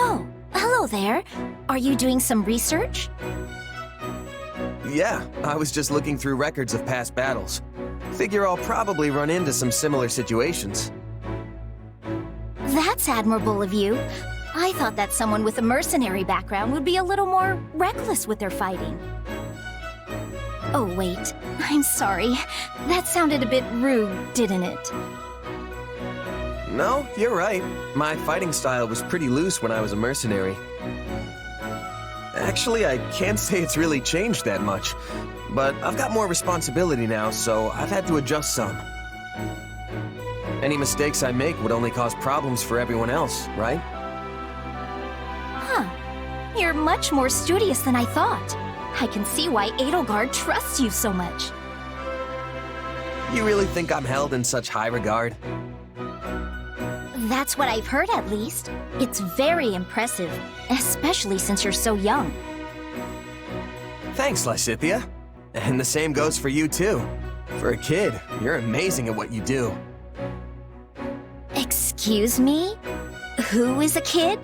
Oh, hello there. Are you doing some research? Yeah, I was just looking through records of past battles. Figure I'll probably run into some similar situations. That's admirable of you. I thought that someone with a mercenary background would be a little more reckless with their fighting. Oh, wait. I'm sorry. That sounded a bit rude, didn't it? No, you're right. My fighting style was pretty loose when I was a mercenary. Actually, I can't say it's really changed that much. But I've got more responsibility now, so I've had to adjust some. Any mistakes I make would only cause problems for everyone else, right? Huh. You're much more studious than I thought. I can see why Edelgard trusts you so much. You really think I'm held in such high regard? That's what I've heard, at least. It's very impressive, especially since you're so young. Thanks, Lysithea. And the same goes for you, too. For a kid, you're amazing at what you do. Excuse me? Who is a kid?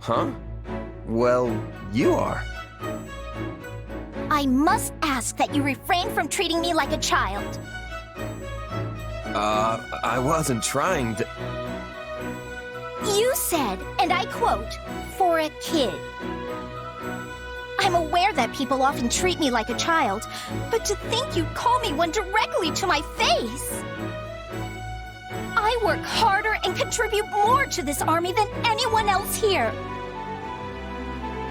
Huh? Well, you are. I must ask that you refrain from treating me like a child. I wasn't trying to... You said, and I quote, for a kid. I'm aware that people often treat me like a child, but to think you'd call me one directly to my face! I work harder and contribute more to this army than anyone else here.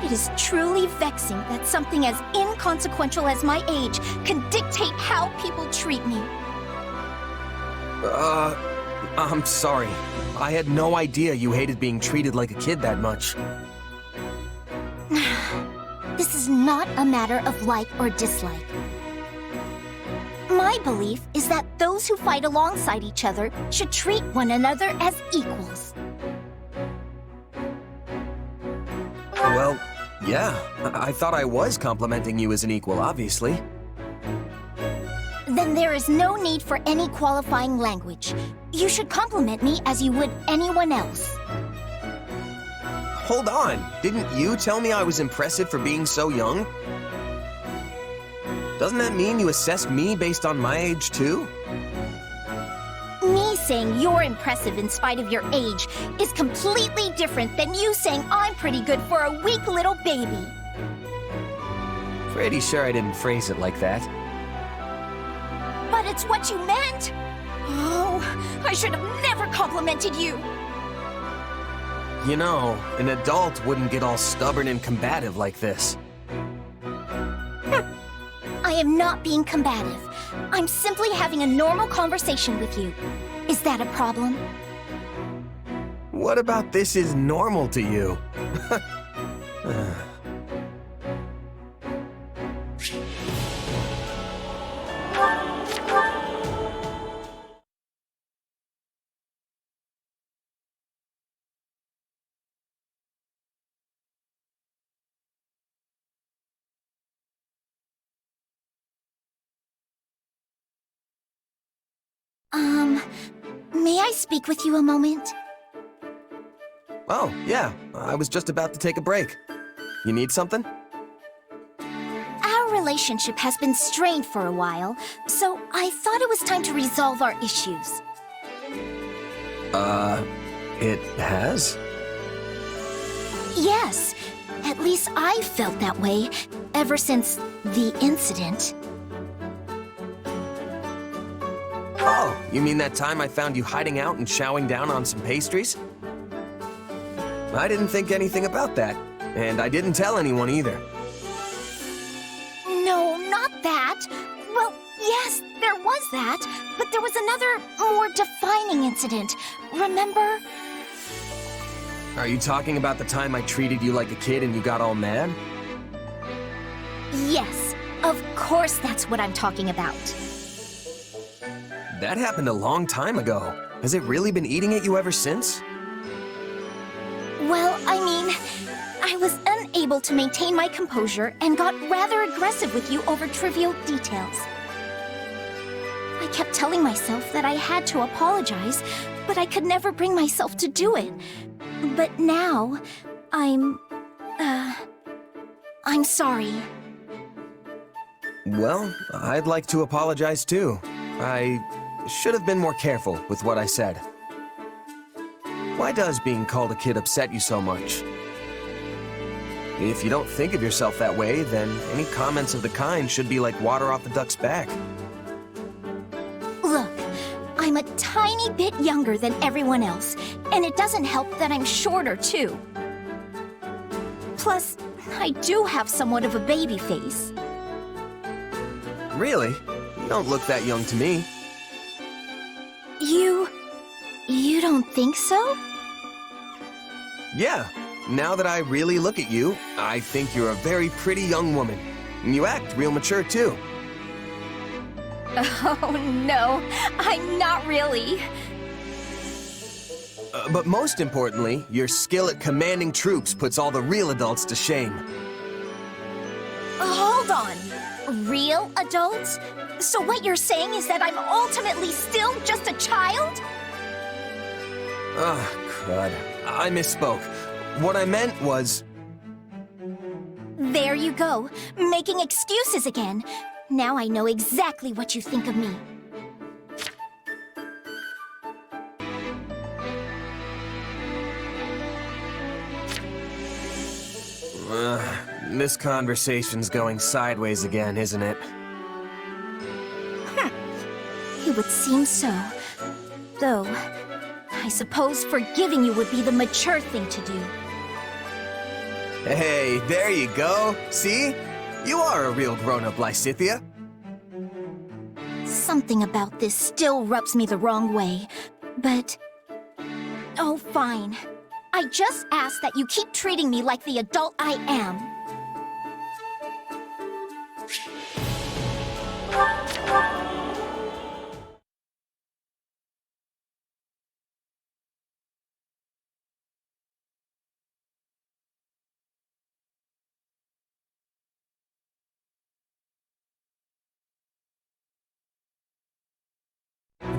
It is truly vexing that something as inconsequential as my age can dictate how people treat me. I'm sorry. I had no idea you hated being treated like a kid that much. This is not a matter of like or dislike. My belief is that those who fight alongside each other should treat one another as equals. Well, yeah. I thought I was complimenting you as an equal, obviously. Then there is no need for any qualifying language. You should compliment me as you would anyone else. Hold on. Didn't you tell me I was impressive for being so young? Doesn't that mean you assessed me based on my age, too? Me saying you're impressive in spite of your age is completely different than you saying I'm pretty good for a weak little baby. Pretty sure I didn't phrase it like that. But it's what you meant! Oh, I should have never complimented you! You know, an adult wouldn't get all stubborn and combative like this. I am not being combative. I'm simply having a normal conversation with you. Is that a problem? What about this is normal to you? May I speak with you a moment? Oh, yeah. I was just about to take a break. You need something? Our relationship has been strained for a while, so I thought it was time to resolve our issues. It has? Yes. At least I've felt that way ever since the incident. Oh, you mean that time I found you hiding out and chowing down on some pastries? I didn't think anything about that, and I didn't tell anyone either. No, not that. Well, yes, there was that, but there was another, more defining incident. Remember? Are you talking about the time I treated you like a kid and you got all mad? Yes, of course that's what I'm talking about. That happened a long time ago. Has it really been eating at you ever since? Well, I mean, I was unable to maintain my composure and got rather aggressive with you over trivial details. I kept telling myself that I had to apologize, but I could never bring myself to do it. But now, I'm sorry. Well, I'd like to apologize too. I should have been more careful with what I said. Why does being called a kid upset you so much? If you don't think of yourself that way, then any comments of the kind should be like water off a duck's back. Look, I'm a tiny bit younger than everyone else, and it doesn't help that I'm shorter too. Plus, I do have somewhat of a baby face. Really? You don't look that young to me. You don't think so? Yeah. Now that I really look at you, I think you're a very pretty young woman. And you act real mature too. Oh no, I'm not really. But most importantly, your skill at commanding troops puts all the real adults to shame. Hold on. Real adults? So what you're saying is that I'm ultimately still just a child? Ah, crud. I misspoke. What I meant was... There you go, making excuses again. Now I know exactly what you think of me. This conversation's going sideways again, isn't it? It would seem so. Though, I suppose forgiving you would be the mature thing to do. Hey, there you go. See? You are a real grown-up, Lysithea. Something about this still rubs me the wrong way, but... Oh, fine. I just ask that you keep treating me like the adult I am.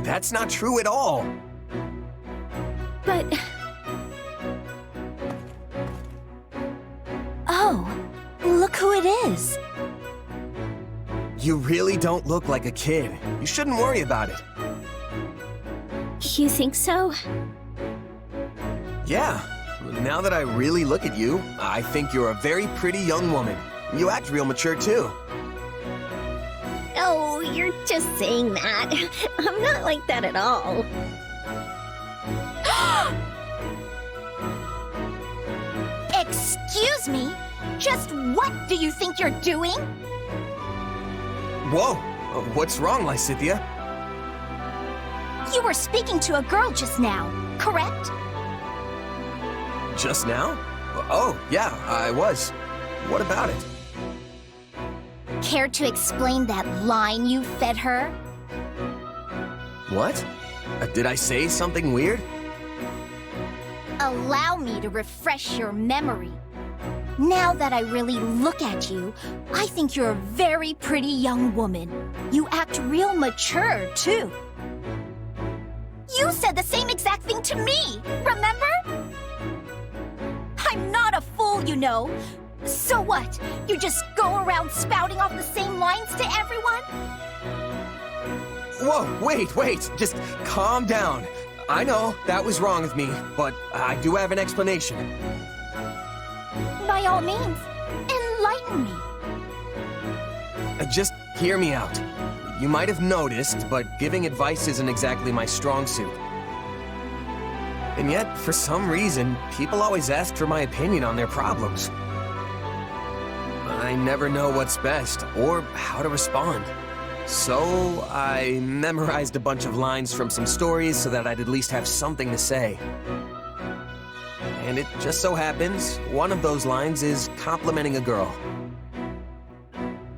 That's not true at all. But... Oh, look who it is. You really don't look like a kid. You shouldn't worry about it. You think so? Yeah. Now that I really look at you, I think you're a very pretty young woman. You act real mature too. Oh, you're just saying that. I'm not like that at all. Excuse me? Just what do you think you're doing? Whoa! What's wrong, Lysithea? You were speaking to a girl just now, correct? Just now? Oh, yeah, I was. What about it? Care to explain that line you fed her? What? Did I say something weird? Allow me to refresh your memory. Now that I really look at you, I think you're a very pretty young woman. You act real mature, too. You said the same exact thing to me, remember? I'm not a fool, you know. So what? You just go around spouting off the same lines to everyone? Whoa, wait, just calm down. I know that was wrong of me, but I do have an explanation. By all means, enlighten me. Just hear me out. You might have noticed, but giving advice isn't exactly my strong suit. And yet, for some reason, people always ask for my opinion on their problems. I never know what's best, or how to respond. So, I memorized a bunch of lines from some stories so that I'd at least have something to say. And it just so happens, one of those lines is complimenting a girl.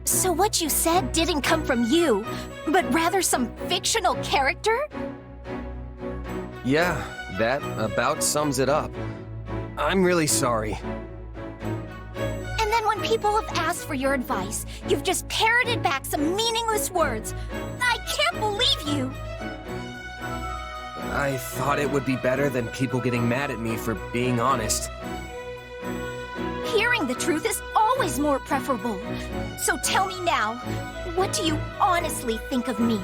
So what you said didn't come from you, but rather some fictional character? Yeah, that about sums it up. I'm really sorry. And then when people have asked for your advice, you've just parroted back some meaningless words. I can't believe you! I thought it would be better than people getting mad at me for being honest. Hearing the truth is always more preferable. So tell me now, what do you honestly think of me?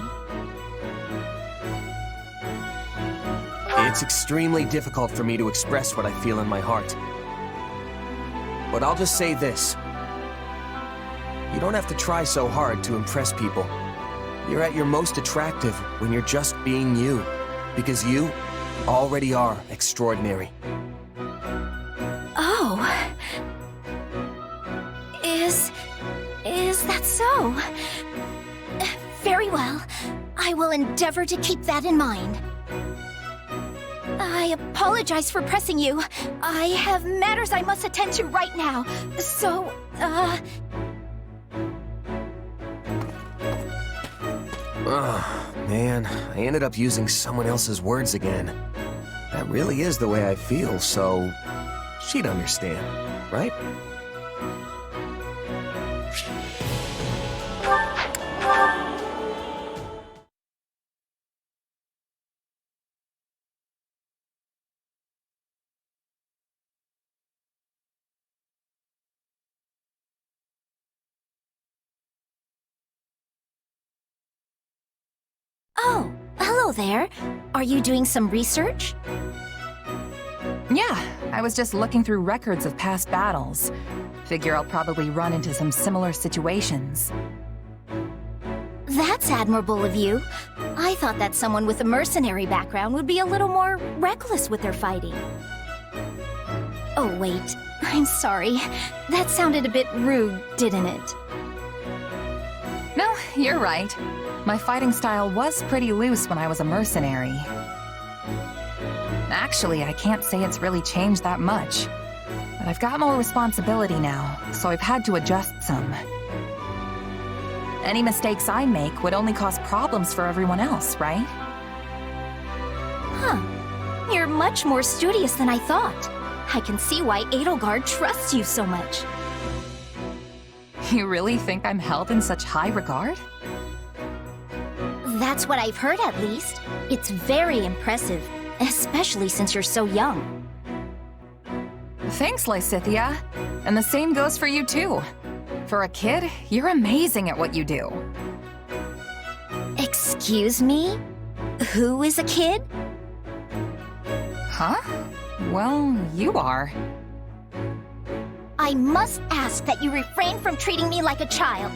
It's extremely difficult for me to express what I feel in my heart. But I'll just say this. You don't have to try so hard to impress people. You're at your most attractive when you're just being you. Because you already are extraordinary. Oh. Is that so? Very well. I will endeavor to keep that in mind. I apologize for pressing you. I have matters I must attend to right now. So, Oh, man, I ended up using someone else's words again. That really is the way I feel, so she'd understand, right? Oh, hello there. Are you doing some research? Yeah, I was just looking through records of past battles. Figure I'll probably run into some similar situations. That's admirable of you. I thought that someone with a mercenary background would be a little more reckless with their fighting. Oh, wait. I'm sorry. That sounded a bit rude, didn't it? No, you're right. My fighting style was pretty loose when I was a mercenary. Actually, I can't say it's really changed that much. But I've got more responsibility now, so I've had to adjust some. Any mistakes I make would only cause problems for everyone else, right? Huh. You're much more studious than I thought. I can see why Edelgard trusts you so much. You really think I'm held in such high regard? That's what I've heard, at least. It's very impressive, especially since you're so young. Thanks, Lysithea. And the same goes for you, too. For a kid, you're amazing at what you do. Excuse me? Who is a kid? Huh? Well, you are. I must ask that you refrain from treating me like a child.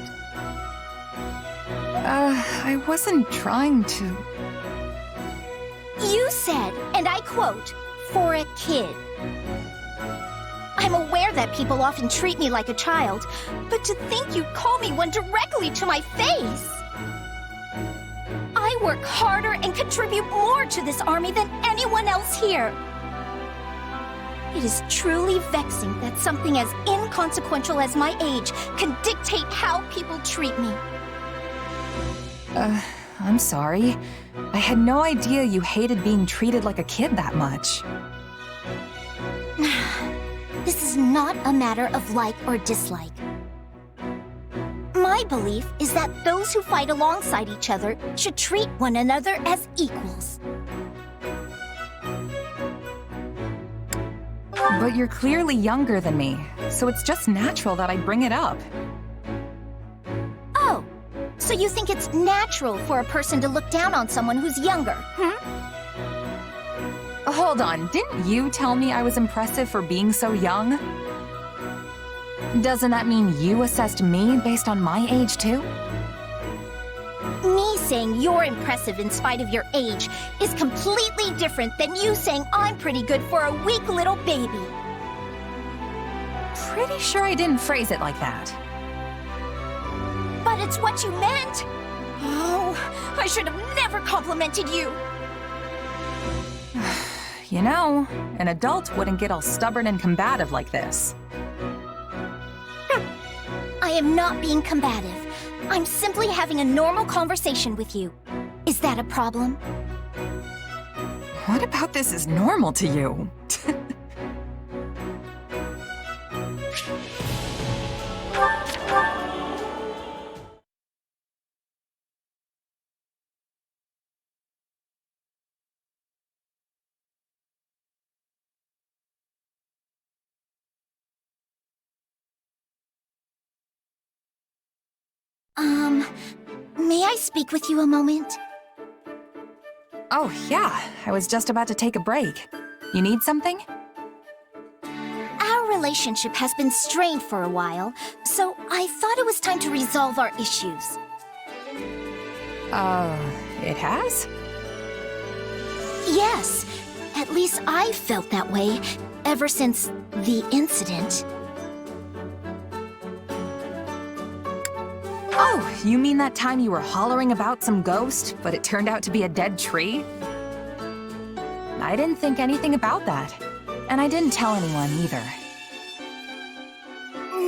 I wasn't trying to... You said, and I quote, for a kid. I'm aware that people often treat me like a child, but to think you'd call me one directly to my face! I work harder and contribute more to this army than anyone else here. It is truly vexing that something as inconsequential as my age can dictate how people treat me. I'm sorry. I had no idea you hated being treated like a kid that much. This is not a matter of like or dislike. My belief is that those who fight alongside each other should treat one another as equals. But you're clearly younger than me, so it's just natural that I bring it up. Oh, so you think it's natural for a person to look down on someone who's younger, Hold on, didn't you tell me I was impressive for being so young? Doesn't that mean you assessed me based on my age, too? Me saying you're impressive in spite of your age is completely different than you saying I'm pretty good for a weak little baby. Pretty sure I didn't phrase it like that. But it's what you meant! Oh, I should have never complimented you! You know, an adult wouldn't get all stubborn and combative like this. I am not being combative. I'm simply having a normal conversation with you. Is that a problem? What about this is normal to you? May I speak with you a moment? Oh, yeah. I was just about to take a break. You need something? Our relationship has been strained for a while, so I thought it was time to resolve our issues. It has? Yes, at least I felt that way ever since the incident. Oh, you mean that time you were hollering about some ghost, but it turned out to be a dead tree? I didn't think anything about that. And I didn't tell anyone either.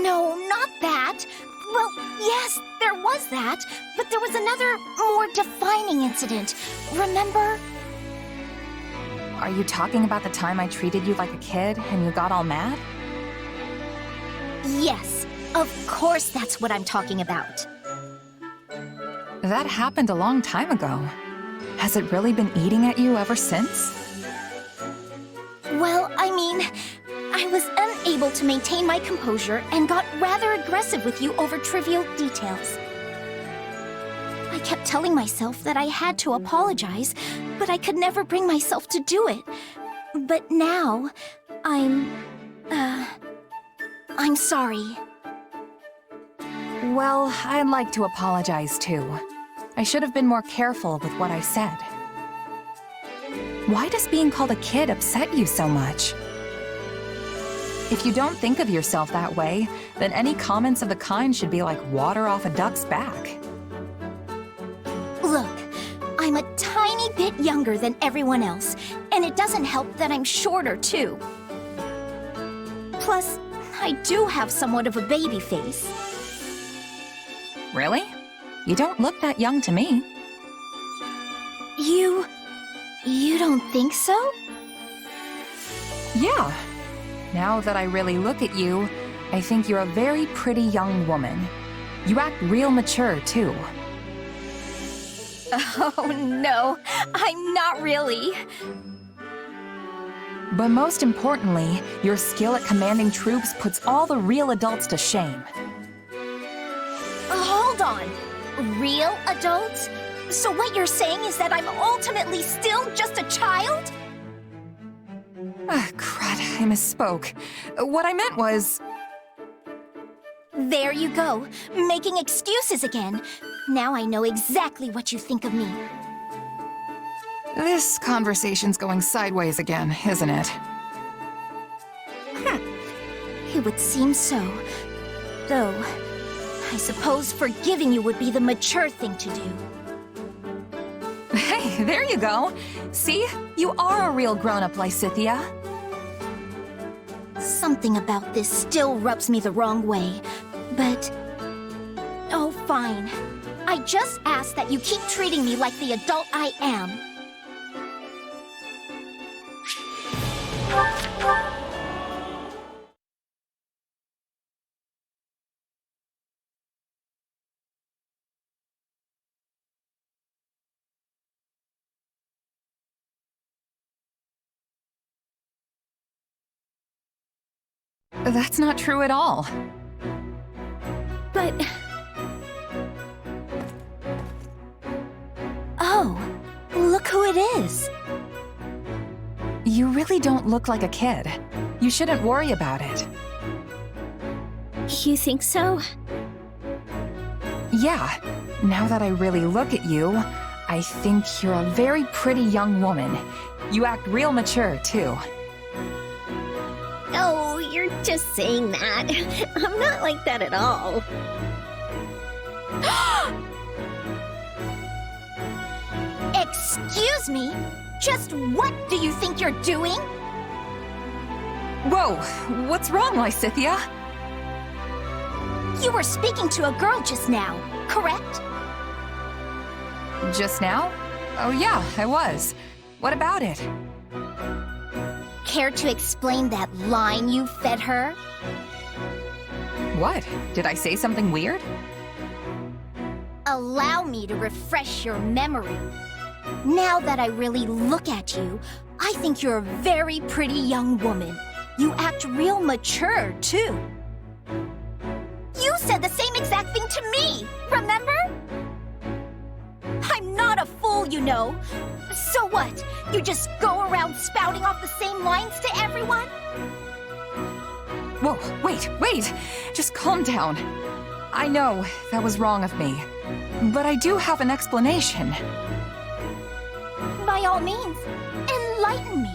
No, not that. Well, yes, there was that, but there was another, more defining incident. Remember? Are you talking about the time I treated you like a kid and you got all mad? Yes, of course that's what I'm talking about. That happened a long time ago. Has it really been eating at you ever since? Well, I mean, I was unable to maintain my composure and got rather aggressive with you over trivial details. I kept telling myself that I had to apologize, but I could never bring myself to do it. But now, I'm sorry. Well, I'd like to apologize too. I should have been more careful with what I said. Why does being called a kid upset you so much? If you don't think of yourself that way, then any comments of the kind should be like water off a duck's back. Look, I'm a tiny bit younger than everyone else, and it doesn't help that I'm shorter too. Plus, I do have somewhat of a baby face. Really? You don't look that young to me. You don't think so? Yeah. Now that I really look at you, I think you're a very pretty young woman. You act real mature, too. Oh no, I'm not really. But most importantly, your skill at commanding troops puts all the real adults to shame. Hold on. Real adults? So what you're saying is that I'm ultimately still just a child? Ah, crud, I misspoke. What I meant was... There you go, making excuses again. Now I know exactly what you think of me. This conversation's going sideways again, isn't it? It would seem so. Though, I suppose forgiving you would be the mature thing to do. Hey, there you go. See? You are a real grown-up, Lysithea. Something about this still rubs me the wrong way, but... Oh, fine. I just ask that you keep treating me like the adult I am. That's not true at all. But... Oh, look who it is. You really don't look like a kid. You shouldn't worry about it. You think so? Yeah, now that I really look at you, I think you're a very pretty young woman. You act real mature, too. Oh, you're just saying that. I'm not like that at all. Excuse me? Just what do you think you're doing? Whoa, what's wrong, Lysithea? You were speaking to a girl just now, correct? Just now? Oh yeah, I was. What about it? Care to explain that line you fed her? What? Did I say something weird? Allow me to refresh your memory. Now that I really look at you, I think you're a very pretty young woman. You act real mature, too. You said the same exact thing to me, remember? I'm not a fool, you know. So what? You just go around spouting off the same lines to everyone? Whoa, wait! Just calm down. I know that was wrong of me, but I do have an explanation. By all means, enlighten me.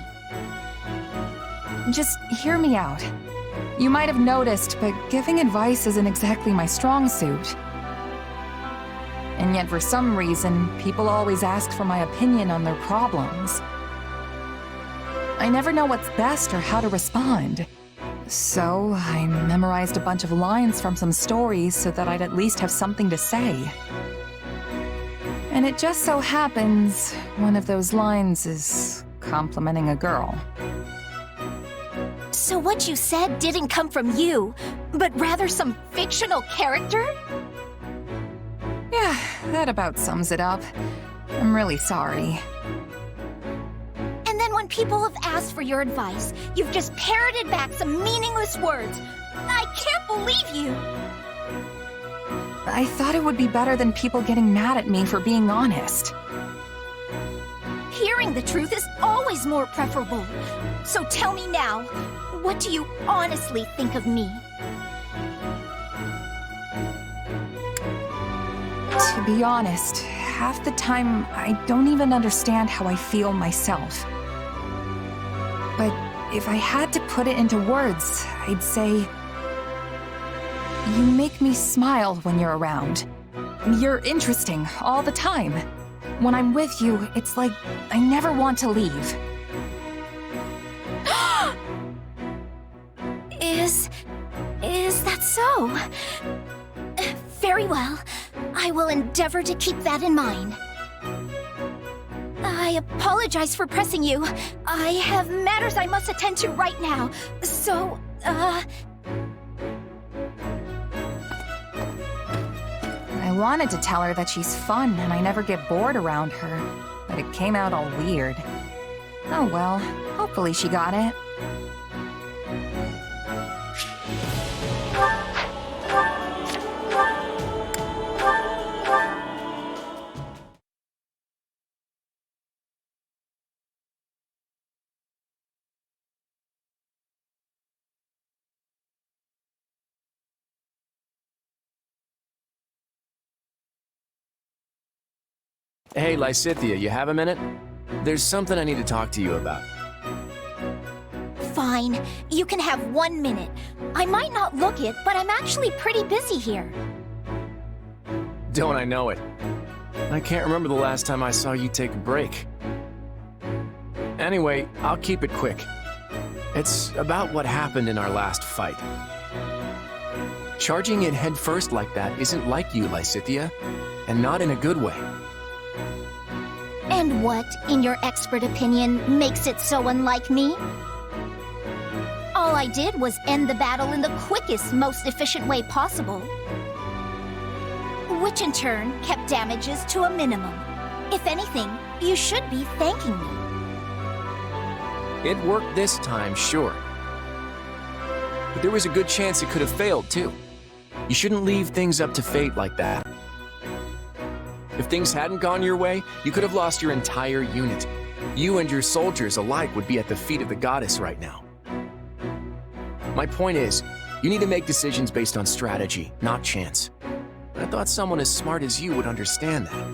Just hear me out. You might have noticed, but giving advice isn't exactly my strong suit. And yet for some reason, people always ask for my opinion on their problems. I never know what's best or how to respond. So I memorized a bunch of lines from some stories so that I'd at least have something to say. And it just so happens, one of those lines is complimenting a girl. So what you said didn't come from you, but rather some fictional character? Yeah, that about sums it up. I'm really sorry. And then when people have asked for your advice, you've just parroted back some meaningless words. I can't believe you! I thought it would be better than people getting mad at me for being honest. Hearing the truth is always more preferable. So tell me now, what do you honestly think of me? To be honest, half the time I don't even understand how I feel myself. But if I had to put it into words, I'd say, you make me smile when you're around. You're interesting all the time. When I'm with you, it's like I never want to leave. Is that so? Very well. I will endeavor to keep that in mind. I apologize for pressing you. I have matters I must attend to right now. So, I wanted to tell her that she's fun and I never get bored around her, but it came out all weird. Oh well, hopefully she got it. Hey, Lysithea, you have a minute? There's something I need to talk to you about. fine. You can have 1 minute. I might not look it, but I'm actually pretty busy here. Don't I know it? I can't remember the last time I saw you take a break. Anyway, I'll keep it quick. It's about what happened in our last fight. Charging in headfirst like that isn't like you, Lysithea, and not in a good way. And what, in your expert opinion, makes it so unlike me? All I did was end the battle in the quickest, most efficient way possible. Which in turn kept damages to a minimum. If anything, you should be thanking me. It worked this time, sure. But there was a good chance it could have failed, too. You shouldn't leave things up to fate like that. If things hadn't gone your way, you could have lost your entire unit. You and your soldiers alike would be at the feet of the goddess right now. My point is, you need to make decisions based on strategy, not chance. I thought someone as smart as you would understand that.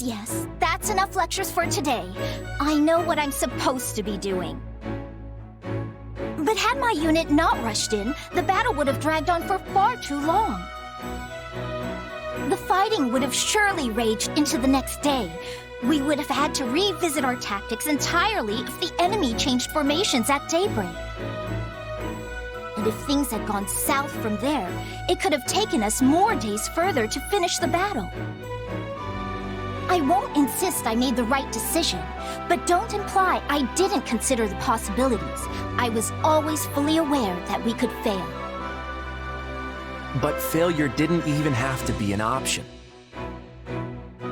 Yes, that's enough lectures for today. I know what I'm supposed to be doing. But had my unit not rushed in, the battle would have dragged on for far too long. The fighting would have surely raged into the next day. We would have had to revisit our tactics entirely if the enemy changed formations at daybreak. And if things had gone south from there, it could have taken us more days further to finish the battle. I won't insist I made the right decision, but don't imply I didn't consider the possibilities. I was always fully aware that we could fail. But failure didn't even have to be an option.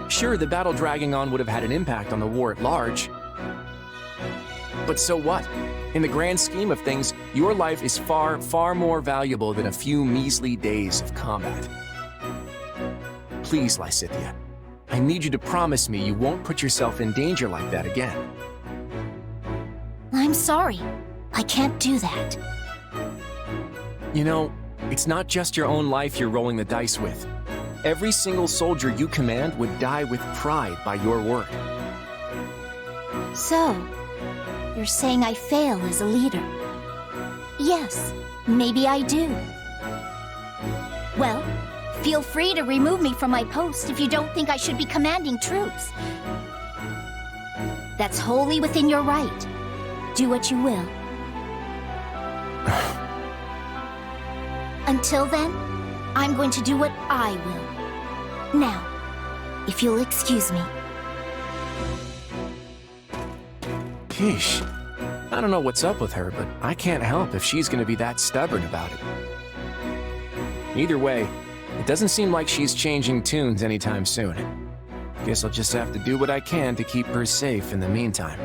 Sure, the battle dragging on would have had an impact on the war at large. But so what? In the grand scheme of things, your life is far, far more valuable than a few measly days of combat. Please, Lysithea, I need you to promise me you won't put yourself in danger like that again. I'm sorry. I can't do that. You know, it's not just your own life you're rolling the dice with. Every single soldier you command would die with pride by your word. So, you're saying I fail as a leader? Yes, maybe I do. Well, feel free to remove me from my post if you don't think I should be commanding troops. That's wholly within your right. Do what you will. Until then, I'm going to do what I will. Now, if you'll excuse me. Sheesh. I don't know what's up with her, but I can't help if she's gonna be that stubborn about it. Either way, it doesn't seem like she's changing tunes anytime soon. Guess I'll just have to do what I can to keep her safe in the meantime.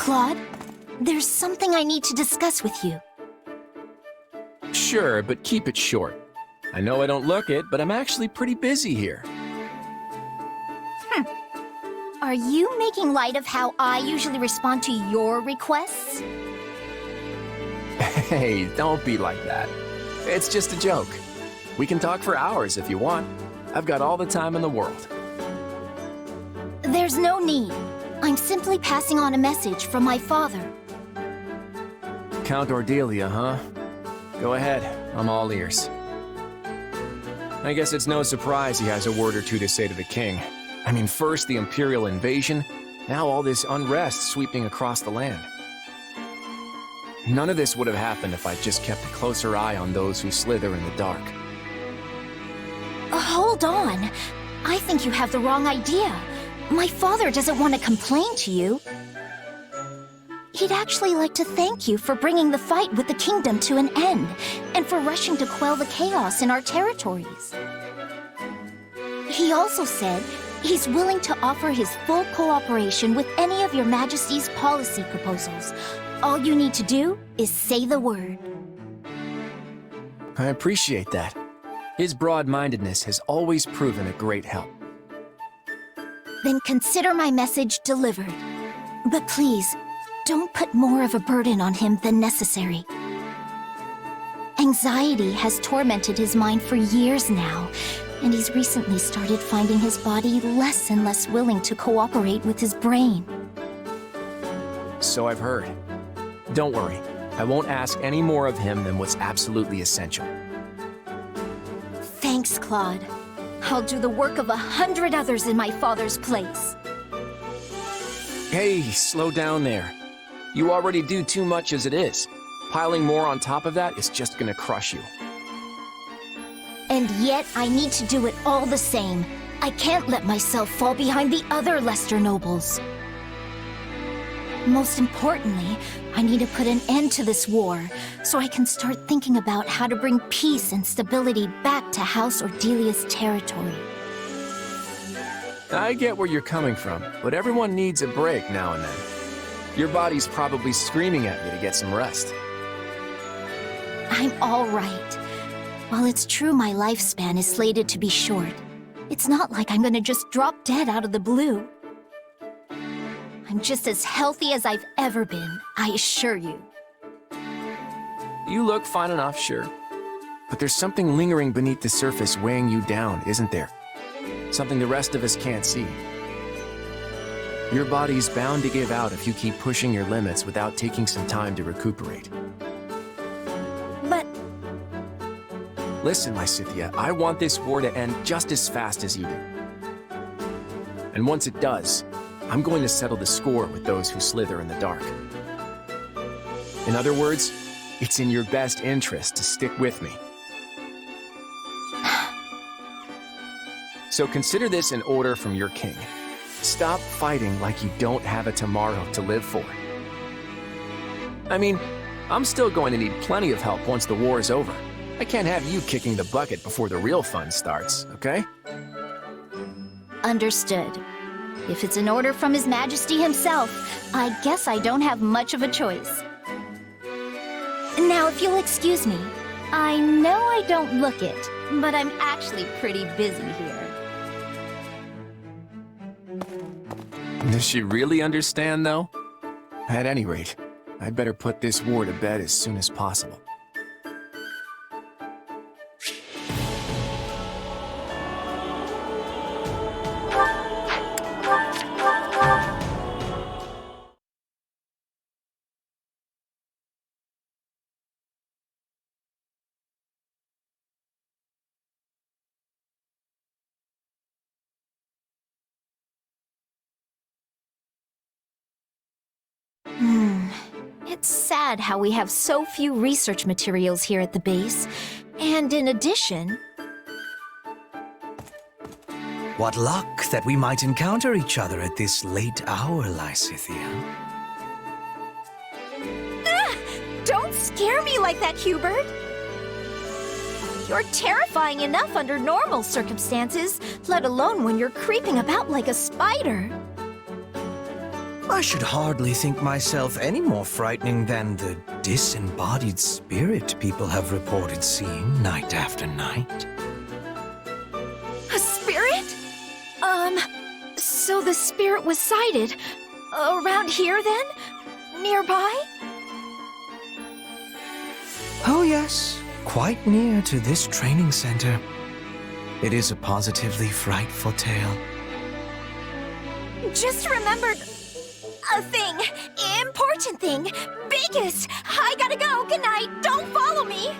Claude, there's something I need to discuss with you. Sure, but keep it short. I know I don't look it, but I'm actually pretty busy here. Are you making light of how I usually respond to your requests? Hey, don't be like that. It's just a joke. We can talk for hours if you want. I've got all the time in the world. There's no need. I'm simply passing on a message from my father. Count Ordelia, huh? Go ahead, I'm all ears. I guess it's no surprise he has a word or two to say to the king. I mean, first the Imperial invasion, now all this unrest sweeping across the land. None of this would have happened if I'd just kept a closer eye on those who slither in the dark. Hold on. I think you have the wrong idea. My father doesn't want to complain to you. He'd actually like to thank you for bringing the fight with the kingdom to an end, and for rushing to quell the chaos in our territories. He also said he's willing to offer his full cooperation with any of your Majesty's policy proposals. All you need to do is say the word. I appreciate that. His broad-mindedness has always proven a great help. Then consider my message delivered. But please, don't put more of a burden on him than necessary. Anxiety has tormented his mind for years now, and he's recently started finding his body less and less willing to cooperate with his brain. So I've heard. Don't worry, I won't ask any more of him than what's absolutely essential. Thanks, Claude. I'll do the work of 100 others in my father's place. Hey, slow down there. You already do too much as it is. Piling more on top of that is just gonna crush you. And yet, I need to do it all the same. I can't let myself fall behind the other Lester nobles. Most importantly, I need to put an end to this war, so I can start thinking about how to bring peace and stability back to House Ordelia's territory. I get where you're coming from, but everyone needs a break now and then. Your body's probably screaming at you to get some rest. I'm all right. While it's true my lifespan is slated to be short, it's not like I'm gonna just drop dead out of the blue. I'm just as healthy as I've ever been, I assure you. You look fine enough, sure. But there's something lingering beneath the surface weighing you down, isn't there? Something the rest of us can't see. Your body's bound to give out if you keep pushing your limits without taking some time to recuperate. But Listen, Lysithea, I want this war to end just as fast as you do. And once it does, I'm going to settle the score with those who slither in the dark. In other words, it's in your best interest to stick with me. So consider this an order from your king. Stop fighting like you don't have a tomorrow to live for. I mean, I'm still going to need plenty of help once the war is over. I can't have you kicking the bucket before the real fun starts, okay? Understood. If it's an order from His Majesty himself, I guess I don't have much of a choice. Now, if you'll excuse me, I know I don't look it, but I'm actually pretty busy here. Does she really understand, though? At any rate, I'd better put this war to bed as soon as possible. It's sad how we have so few research materials here at the base. And in addition... What luck that we might encounter each other at this late hour, Lysithea. Don't scare me like that, Hubert! You're terrifying enough under normal circumstances, let alone when you're creeping about like a spider. I should hardly think myself any more frightening than the disembodied spirit people have reported seeing night after night. A spirit? So the spirit was sighted around here then? Nearby? Oh yes, quite near to this training center. It is a positively frightful tale. Just remembered a thing. Important thing. Biggest. I gotta go. Good night. Don't follow me.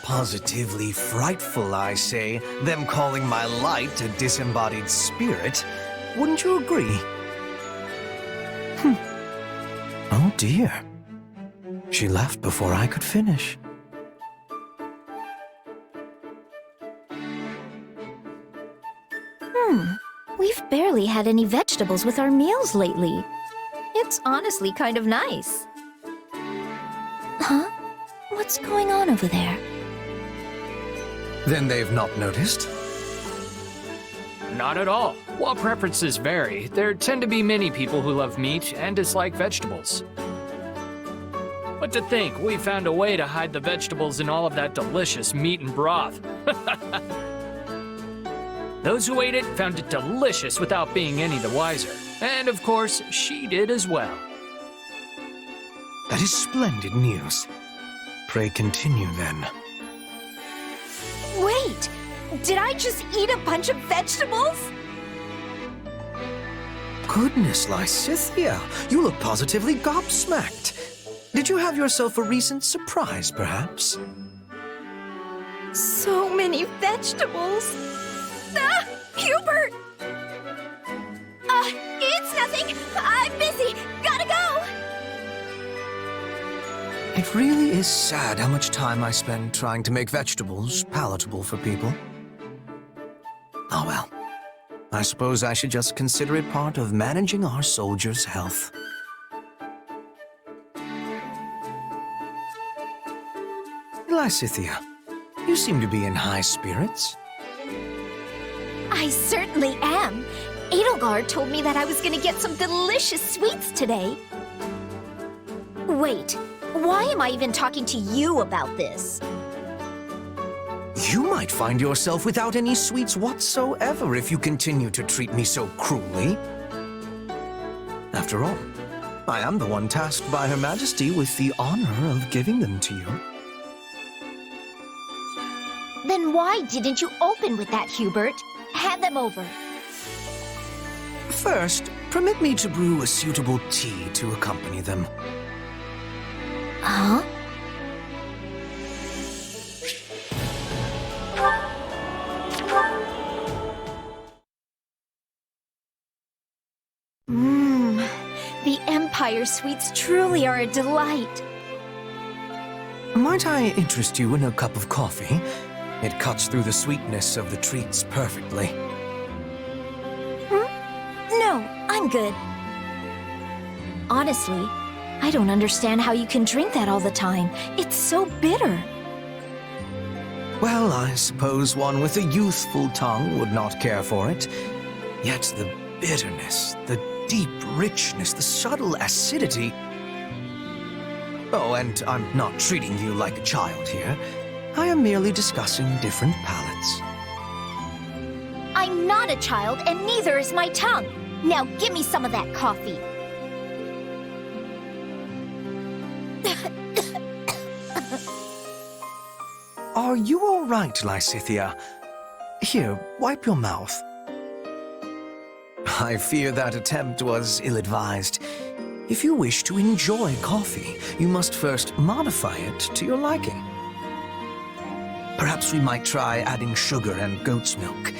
Positively frightful, I say, them calling my light a disembodied spirit. Wouldn't you agree? Oh dear. She left before I could finish. We've barely had any vegetables with our meals lately. It's honestly kind of nice. Huh? What's going on over there? Then they've not noticed? Not at all. While preferences vary, there tend to be many people who love meat and dislike vegetables. But to think we found a way to hide the vegetables in all of that delicious meat and broth. Those who ate it found it delicious without being any the wiser. And of course, she did as well. That is splendid news. Pray continue then. Wait! Did I just eat a bunch of vegetables? Goodness, Lysithea, you look positively gobsmacked. Did you have yourself a recent surprise, perhaps? So many vegetables. Ah! Hubert! It's nothing. I'm busy. Gotta go. It really is sad how much time I spend trying to make vegetables palatable for people. Oh well. I suppose I should just consider it part of managing our soldiers' health. Lysithea, you seem to be in high spirits. I certainly am. Edelgard told me that I was gonna get some delicious sweets today. Wait, why am I even talking to you about this? You might find yourself without any sweets whatsoever if you continue to treat me so cruelly. After all, I am the one tasked by Her Majesty with the honor of giving them to you. Then why didn't you open with that, Hubert? Hand them over. First, permit me to brew a suitable tea to accompany them. Huh? The Empire sweets truly are a delight. Might I interest you in a cup of coffee? It cuts through the sweetness of the treats perfectly. No, I'm good. Honestly, I don't understand how you can drink that all the time. It's so bitter. Well, I suppose one with a youthful tongue would not care for it. Yet the bitterness, the deep richness, the subtle acidity... Oh, and I'm not treating you like a child here. I am merely discussing different palates. I'm not a child, and neither is my tongue. Now give me some of that coffee. Are you all right, Lysithea? Here, wipe your mouth. I fear that attempt was ill-advised. If you wish to enjoy coffee, you must first modify it to your liking. Perhaps we might try adding sugar and goat's milk.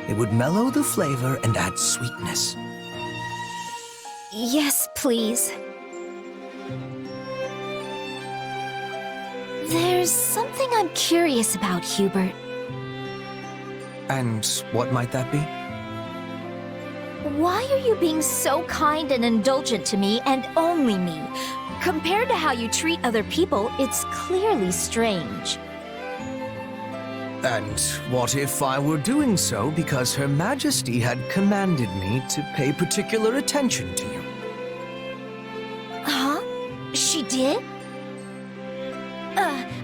It would mellow the flavor and add sweetness. Yes, please. There's something I'm curious about, Hubert. And what might that be? Why are you being so kind and indulgent to me and only me? Compared to how you treat other people, it's clearly strange. And what if I were doing so because Her Majesty had commanded me to pay particular attention to you? Huh? She did?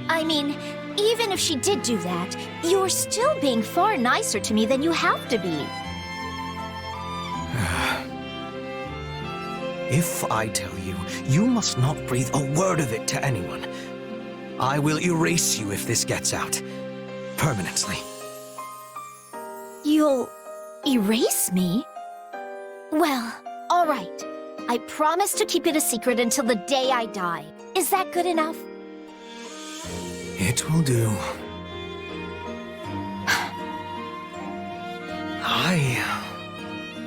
I mean, even if she did do that, you're still being far nicer to me than you have to be. If I tell you, you must not breathe a word of it to anyone. I will erase you if this gets out. Permanently. You'll erase me? Well, all right. I promise to keep it a secret until the day I die. Is that good enough? It will do. I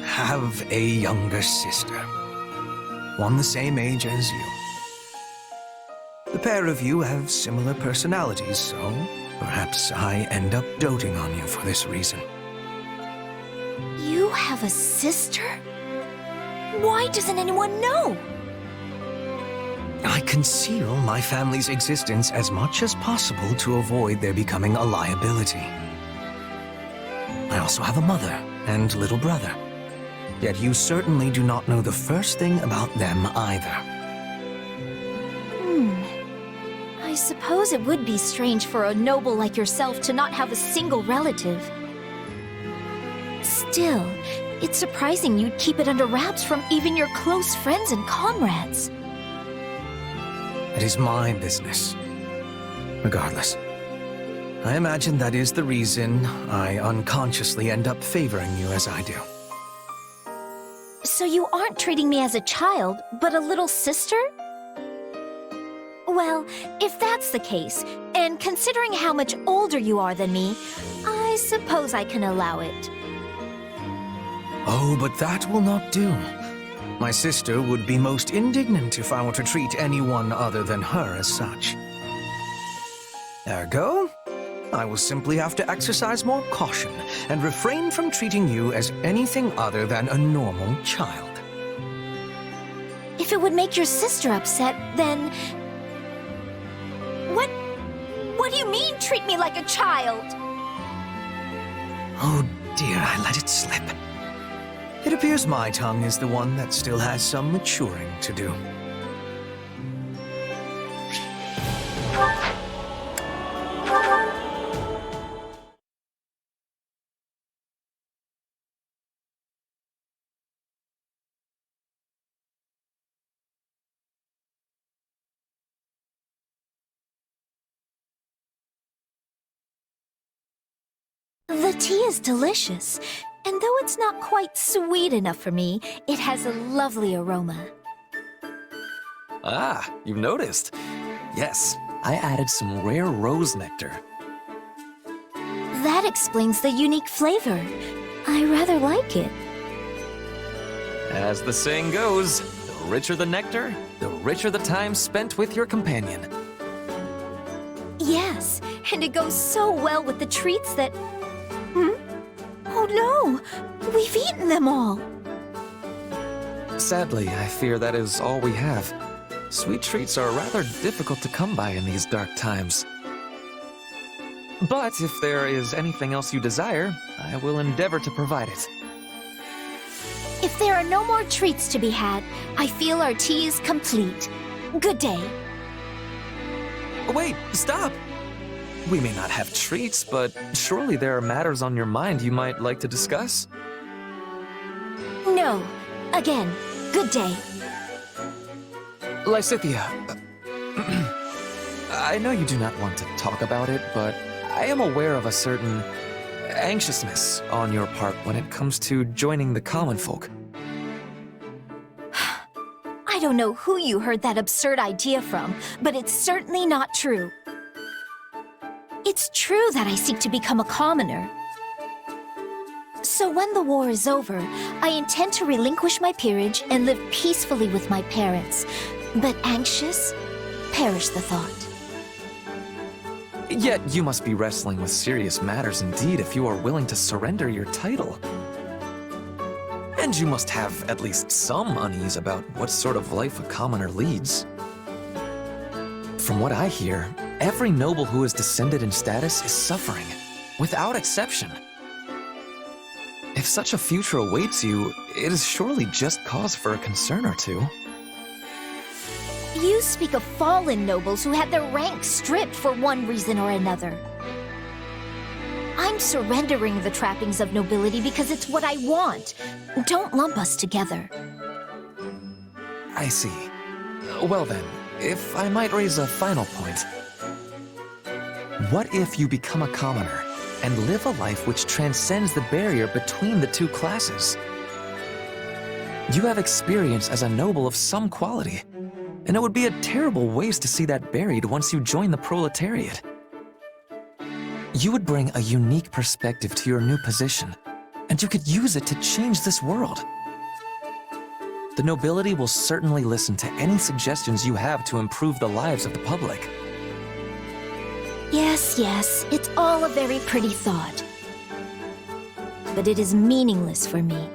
have a younger sister. One the same age as you. The pair of you have similar personalities, so perhaps I end up doting on you for this reason. You have a sister? Why doesn't anyone know? I conceal my family's existence as much as possible to avoid their becoming a liability. I also have a mother and little brother. Yet you certainly do not know the first thing about them either. I suppose it would be strange for a noble like yourself to not have a single relative. Still, it's surprising you'd keep it under wraps from even your close friends and comrades. It is my business. Regardless, I imagine that is the reason I unconsciously end up favoring you as I do. So you aren't treating me as a child, but a little sister? Well, if that's the case, and considering how much older you are than me, I suppose I can allow it. Oh, but that will not do. My sister would be most indignant if I were to treat anyone other than her as such. Ergo, I will simply have to exercise more caution and refrain from treating you as anything other than a normal child. If it would make your sister upset, then... What do you mean, treat me like a child? Oh dear, I let it slip. It appears my tongue is the one that still has some maturing to do. The tea is delicious, and though it's not quite sweet enough for me, it has a lovely aroma. Ah, you've noticed. Yes, I added some rare rose nectar. That explains the unique flavor. I rather like it. As the saying goes, the richer the nectar, the richer the time spent with your companion. Yes, and it goes so well with the treats that... Oh no! We've eaten them all! Sadly, I fear that is all we have. Sweet treats are rather difficult to come by in these dark times. But if there is anything else you desire, I will endeavor to provide it. If there are no more treats to be had, I feel our tea is complete. Good day. Wait, stop! We may not have treats, but surely there are matters on your mind you might like to discuss? No. Again, good day. Lysithea, I know you do not want to talk about it, but I am aware of a certain anxiousness on your part when it comes to joining the common folk. I don't know who you heard that absurd idea from, but it's certainly not true. It's true that I seek to become a commoner. So when the war is over, I intend to relinquish my peerage and live peacefully with my parents. But anxious? Perish the thought. Yet you must be wrestling with serious matters indeed if you are willing to surrender your title. And you must have at least some unease about what sort of life a commoner leads. From what I hear, every noble who is descended in status is suffering, without exception. If such a future awaits you, it is surely just cause for a concern or two. You speak of fallen nobles who had their ranks stripped for one reason or another. I'm surrendering the trappings of nobility because it's what I want. Don't lump us together. I see. Well then, if I might raise a final point. What if you become a commoner and live a life which transcends the barrier between the two classes? You have experience as a noble of some quality, and it would be a terrible waste to see that buried once you join the proletariat. You would bring a unique perspective to your new position, and you could use it to change this world. The nobility will certainly listen to any suggestions you have to improve the lives of the public. Yes, yes, it's all a very pretty thought. But it is meaningless for me.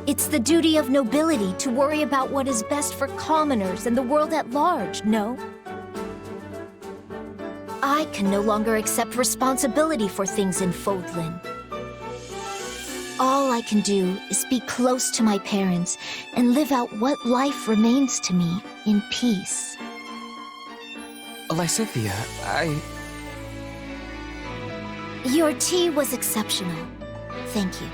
It's the duty of nobility to worry about what is best for commoners and the world at large, no? I can no longer accept responsibility for things in Fodlan. All I can do is be close to my parents and live out what life remains to me in peace. Lysithea, Your tea was exceptional. Thank you.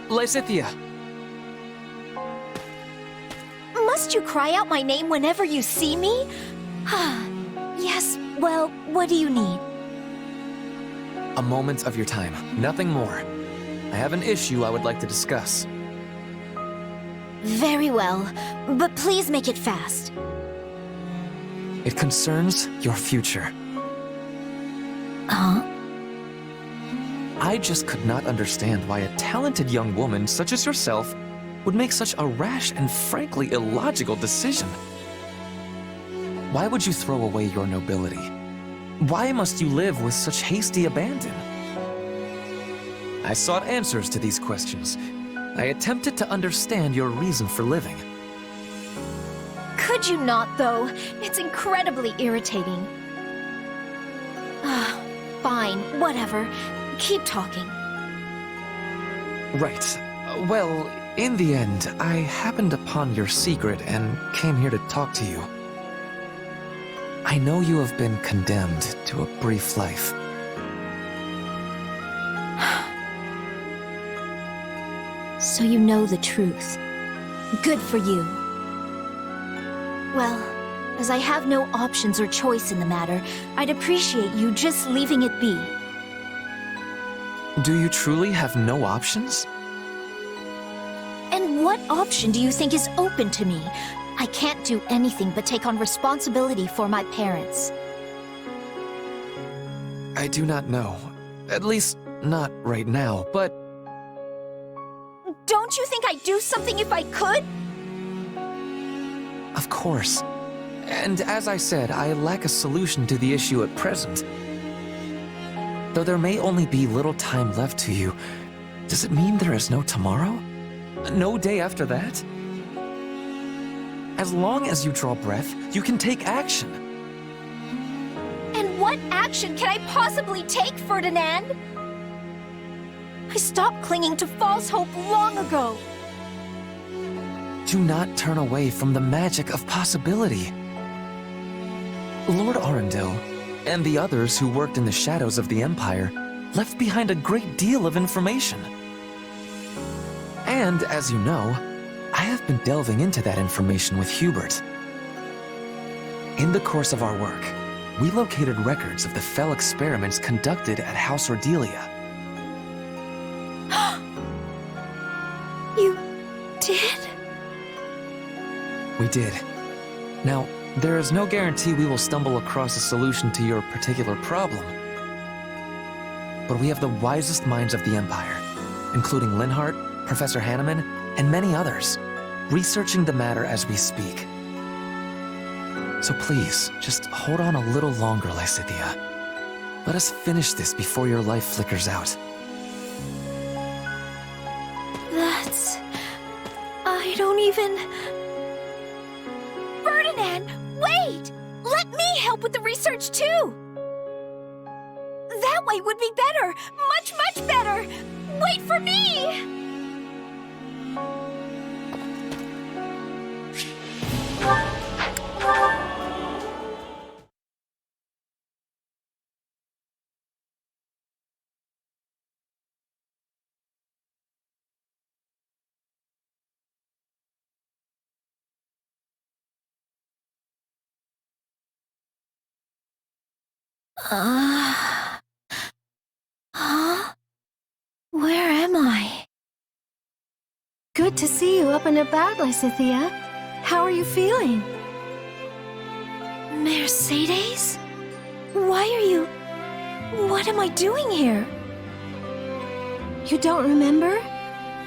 Lysithea! Must you cry out my name whenever you see me? Yes, well, what do you need? A moment of your time, nothing more. I have an issue I would like to discuss. Very well, but please make it fast. It concerns your future. Huh? I just could not understand why a talented young woman such as yourself would make such a rash and frankly illogical decision. Why would you throw away your nobility? Why must you live with such hasty abandon? I sought answers to these questions. I attempted to understand your reason for living. Could you not, though? It's incredibly irritating. Fine, whatever. Keep talking. Right. Well, in the end, I happened upon your secret and came here to talk to you. I know you have been condemned to a brief life. So you know the truth. Good for you. Well, As I have no options or choice in the matter, I'd appreciate you just leaving it be. Do you truly have no options? And what option do you think is open to me? I can't do anything but take on responsibility for my parents. I do not know. At least, not right now, but Don't you think I'd do something if I could? of course. And as I said, I lack a solution to the issue at present. Though there may only be little time left to you, does it mean there is no tomorrow? No day after that? As long as you draw breath, you can take action. And what action can I possibly take, Ferdinand? I stopped clinging to false hope long ago. Do not turn away from the magic of possibility. Lord Arundel, and the others who worked in the shadows of the Empire, left behind a great deal of information. And, as you know, I have been delving into that information with Hubert. In the course of our work, we located records of the fell experiments conducted at House Ordelia. You did? We did. Now, there is no guarantee we will stumble across a solution to your particular problem. But we have the wisest minds of the Empire, including Linhart, Professor Hanneman, and many others, researching the matter as we speak. So please, just hold on a little longer, Lysithea. Let us finish this before your life flickers out. I don't even... Ferdinand, wait! Let me help with the research too! That way would be better! Much, much better! Wait for me! Huh? Where am I? Good to see you up and about, Lysithea. How are you feeling? Mercedes? Why are you... What am I doing here? You don't remember?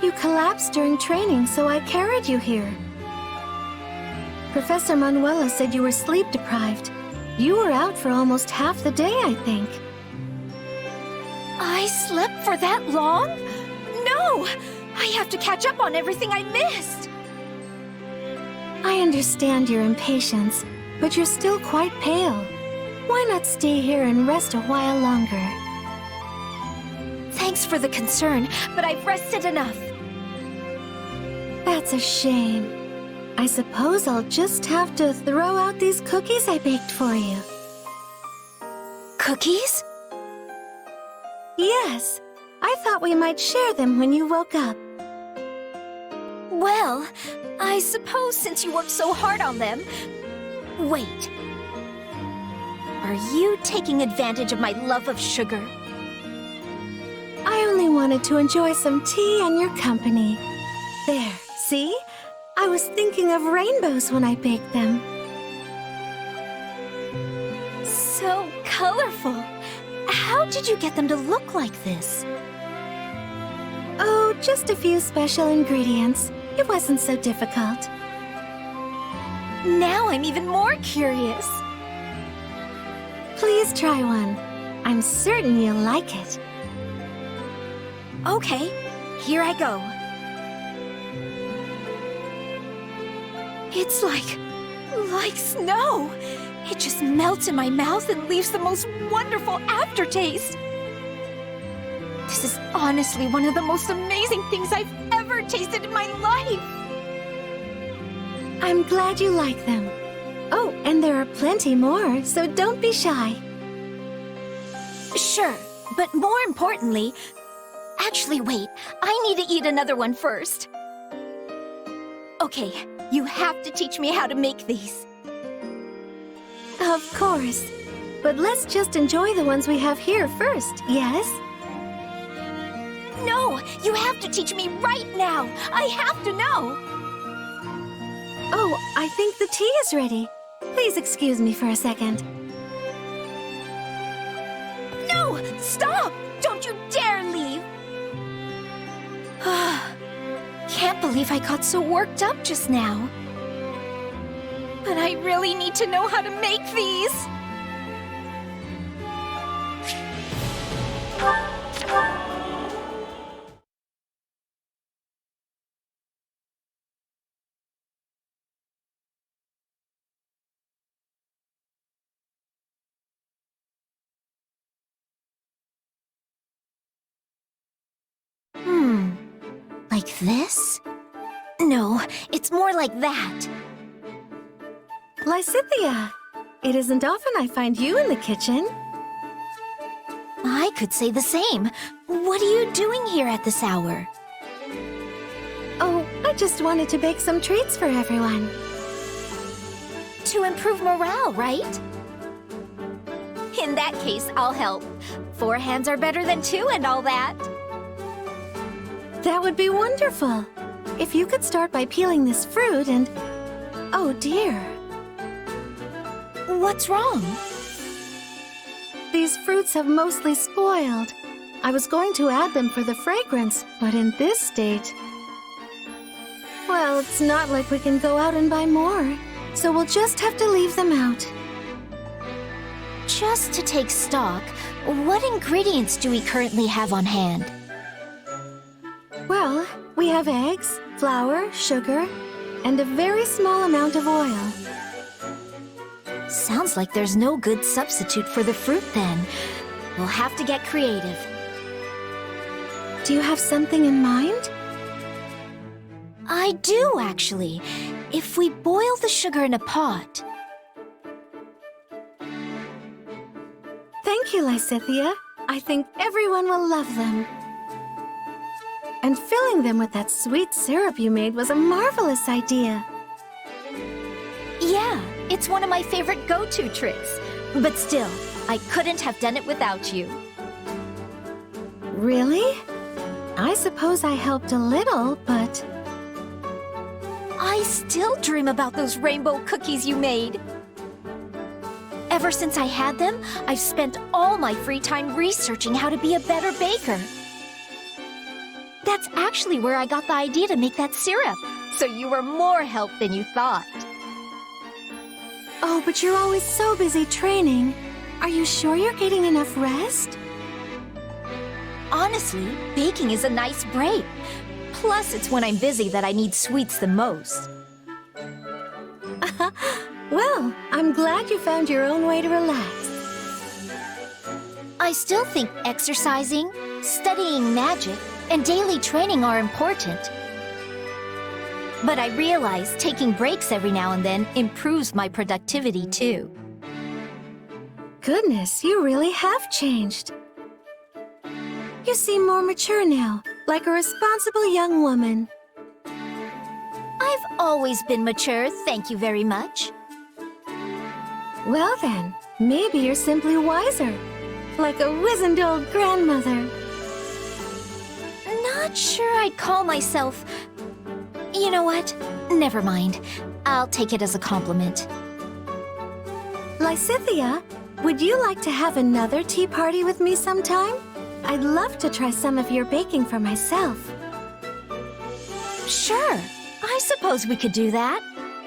You collapsed during training, so I carried you here. Professor Manuela said you were sleep-deprived. You were out for almost half the day, I think. I slept for that long? No! I have to catch up on everything I missed! I understand your impatience, but you're still quite pale. Why not stay here and rest a while longer? Thanks for the concern, but I've rested enough. That's a shame. I suppose I'll just have to throw out these cookies I baked for you. Cookies? Yes, I thought we might share them when you woke up. Well, I suppose since you worked so hard on them... Wait. Are you taking advantage of my love of sugar? I only wanted to enjoy some tea and your company. There, see? I was thinking of rainbows when I baked them. So colorful. How did you get them to look like this? Oh, just a few special ingredients. It wasn't so difficult. Now I'm even more curious. Please try one. I'm certain you'll like it. Okay, here I go. It's like snow. It just melts in my mouth and leaves the most wonderful aftertaste. This is honestly one of the most amazing things I've ever tasted in my life. I'm glad you like them. Oh, and there are plenty more, so don't be shy. Sure, but more importantly... Actually, wait. I need to eat another one first. Okay, you have to teach me how to make these. Of course. But let's just enjoy the ones we have here first, yes? No, you have to teach me right now. I have to know. Oh, I think the tea is ready. Please excuse me for a second. No, stop! Don't you dare leave! Can't believe I got so worked up just now. But I really need to know how to make these. Like this? No, it's more like that. Lysithea, it isn't often I find you in the kitchen. I could say the same. What are you doing here at this hour? Oh, I just wanted to bake some treats for everyone. To improve morale, right? In that case, I'll help. 4 hands are better than 2 and all that. That would be wonderful. If you could start by peeling this fruit and... Oh dear. What's wrong? These fruits have mostly spoiled. I was going to add them for the fragrance, but in this state... Well, it's not like we can go out and buy more, so we'll just have to leave them out. Just to take stock, what ingredients do we currently have on hand? Well, we have eggs, flour, sugar, and a very small amount of oil. Sounds like there's no good substitute for the fruit then. We'll have to get creative. Do you have something in mind? I do, actually. If we boil the sugar in a pot... Thank you, Lysithea. I think everyone will love them. And filling them with that sweet syrup you made was a marvelous idea. Yeah, it's one of my favorite go-to tricks. But still, I couldn't have done it without you. Really? I suppose I helped a little, but... I still dream about those rainbow cookies you made. Ever since I had them, I've spent all my free time researching how to be a better baker. That's actually where I got the idea to make that syrup, so you were more help than you thought. Oh, but you're always so busy training. Are you sure you're getting enough rest? Honestly, baking is a nice break. Plus, it's when I'm busy that I need sweets the most. Well, I'm glad you found your own way to relax. I still think exercising, studying magic, and daily training are important. But I realize taking breaks every now and then improves my productivity too. Goodness, you really have changed. You seem more mature now, like a responsible young woman. I've always been mature, thank you very much. Well then, maybe you're simply wiser, like a wizened old grandmother. Not sure I'd call myself... You know what? Never mind. I'll take it as a compliment. Lysithea, would you like to have another tea party with me sometime? I'd love to try some of your baking for myself. Sure. I suppose we could do that.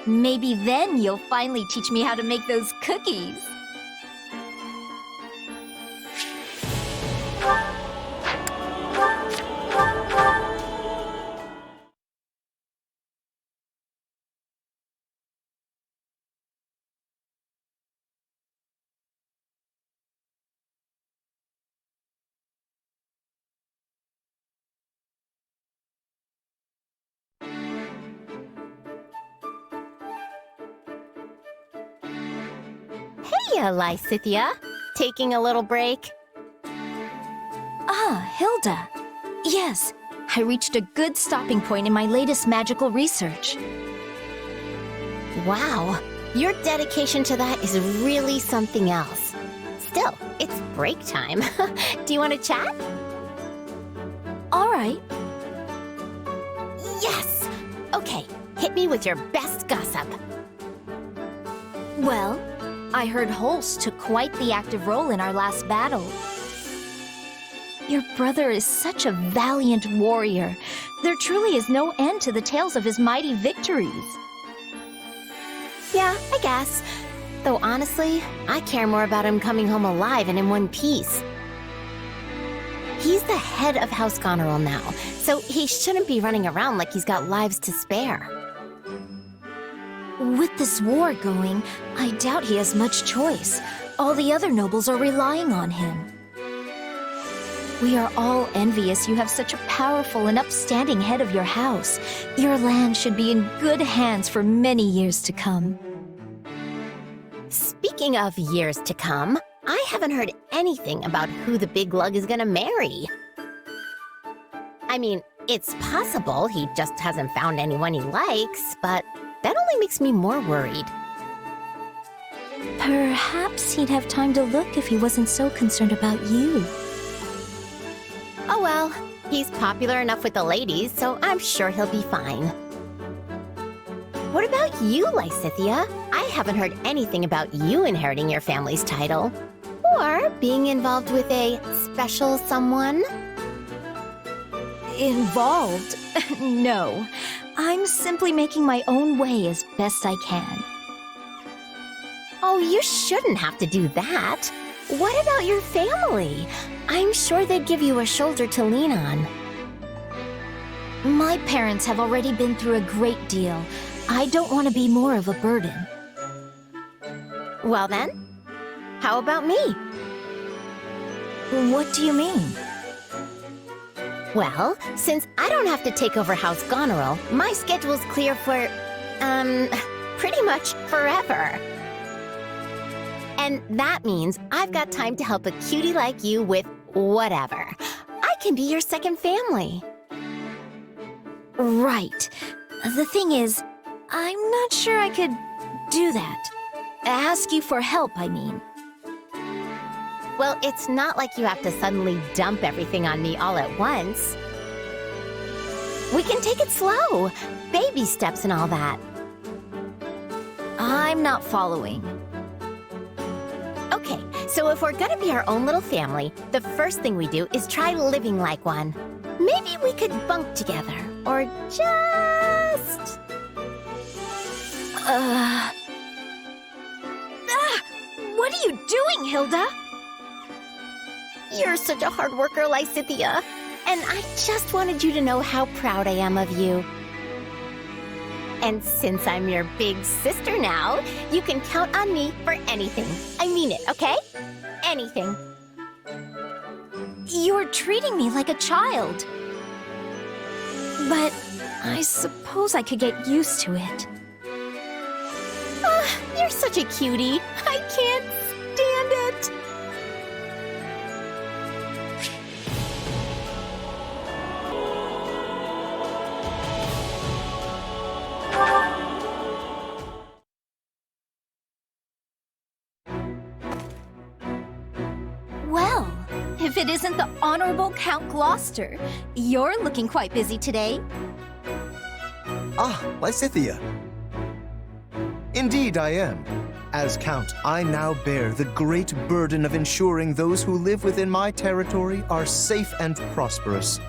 Maybe then you'll finally teach me how to make those cookies. Hey, Lysithea. Taking a little break? Ah, Hilda. Yes, I reached a good stopping point in my latest magical research. Wow, Your dedication to that is really something else. Still, it's break time. Do you want to chat? All right. Yes! Okay, hit me with your best gossip. Well, I heard Holst took quite the active role in our last battle. Your brother is such a valiant warrior. There truly is no end to the tales of his mighty victories. Yeah, I guess. Though honestly, I care more about him coming home alive and in one piece. He's the head of House Goneril now, so he shouldn't be running around like he's got lives to spare. With this war going, I doubt he has much choice. All the other nobles are relying on him. We are all envious you have such a powerful and upstanding head of your house. Your land should be in good hands for many years to come. Speaking of years to come, I haven't heard anything about who the big lug is gonna marry. I mean, it's possible he just hasn't found anyone he likes, but that only makes me more worried. Perhaps he'd have time to look if he wasn't so concerned about you. Oh well, he's popular enough with the ladies, so I'm sure he'll be fine. What about you, Lysithea? I haven't heard anything about you inheriting your family's title. Or being involved with a special someone? Involved? No. I'm simply making my own way as best I can. Oh, you shouldn't have to do that. What about your family? I'm sure they'd give you a shoulder to lean on. My parents have already been through a great deal. I don't want to be more of a burden. Well then, how about me? What do you mean? Well, since I don't have to take over House Goneril, my schedule's clear for, pretty much forever. And that means I've got time to help a cutie like you with whatever. I can be your second family. Right. The thing is, I'm not sure I could do that. Ask you for help, I mean. Well, it's not like you have to suddenly dump everything on me all at once. We can take it slow. Baby steps and all that. I'm not following. Okay, so if we're gonna be our own little family, the first thing we do is try living like one. Maybe we could bunk together, or just... What are you doing, Hilda? You're such a hard worker, Lysithea. And I just wanted you to know how proud I am of you. And since I'm your big sister now, you can count on me for anything. I mean it, okay? Anything. You're treating me like a child. But I suppose I could get used to it. You're such a cutie. I can't stand it. Well, if it isn't the Honorable Count Gloucester, you're looking quite busy today. Ah, Lysithea. Indeed I am. As Count, I now bear the great burden of ensuring those who live within my territory are safe and prosperous.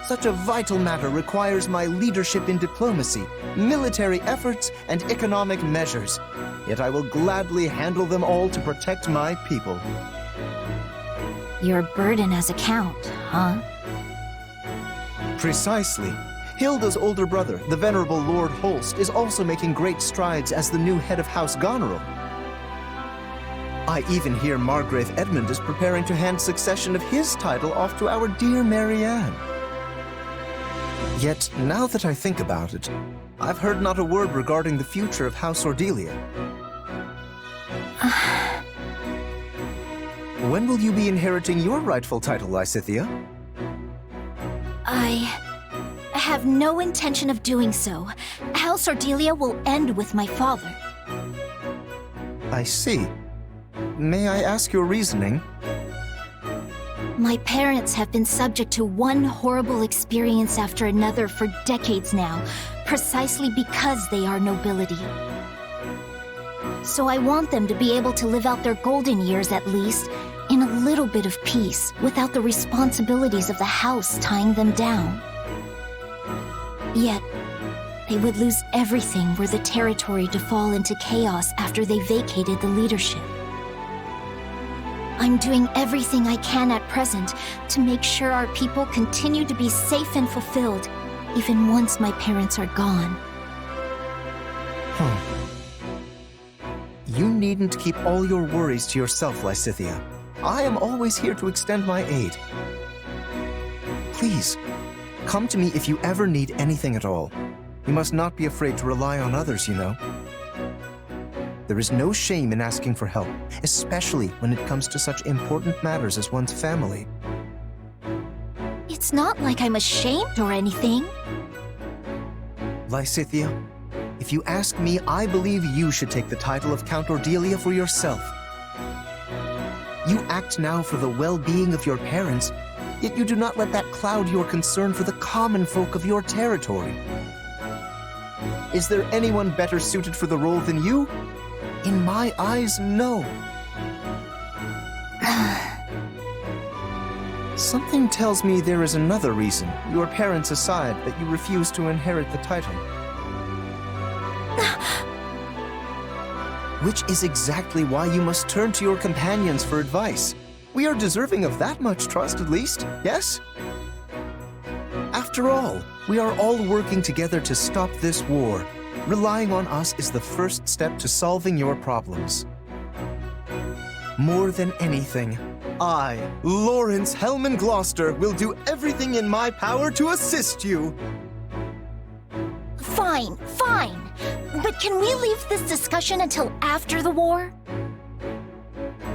Such a vital matter requires my leadership in diplomacy, military efforts, and economic measures. Yet I will gladly handle them all to protect my people. Your burden as a count, huh? Precisely. Hilda's older brother, the venerable Lord Holst, is also making great strides as the new head of House Goneril. I even hear Margrave Edmund is preparing to hand succession of his title off to our dear Marianne. Yet, now that I think about it, I've heard not a word regarding the future of House Ordelia. When will you be inheriting your rightful title, Lysithea? I have no intention of doing so. House Ardelia will end with my father. I see. May I ask your reasoning? My parents have been subject to one horrible experience after another for decades now, precisely because they are nobility. So I want them to be able to live out their golden years at least, in a little bit of peace, without the responsibilities of the house tying them down. Yet, they would lose everything were the territory to fall into chaos after they vacated the leadership. I'm doing everything I can at present to make sure our people continue to be safe and fulfilled, even once my parents are gone. You needn't keep all your worries to yourself, Lysithea. I am always here to extend my aid. Please, come to me if you ever need anything at all. You must not be afraid to rely on others, you know. There is no shame in asking for help, especially when it comes to such important matters as one's family. It's not like I'm ashamed or anything. Lysithea, if you ask me, I believe you should take the title of Count Ardelia for yourself. You act now for the well-being of your parents, yet you do not let that cloud your concern for the common folk of your territory. Is there anyone better suited for the role than you? In my eyes, no. Something tells me there is another reason, your parents aside, that you refuse to inherit the title. Which is exactly why you must turn to your companions for advice. We are deserving of that much trust, at least, yes? After all, we are all working together to stop this war. Relying on us is the first step to solving your problems. More than anything, I, Lawrence Hellman Gloucester, will do everything in my power to assist you. Fine, fine. But can we leave this discussion until after the war?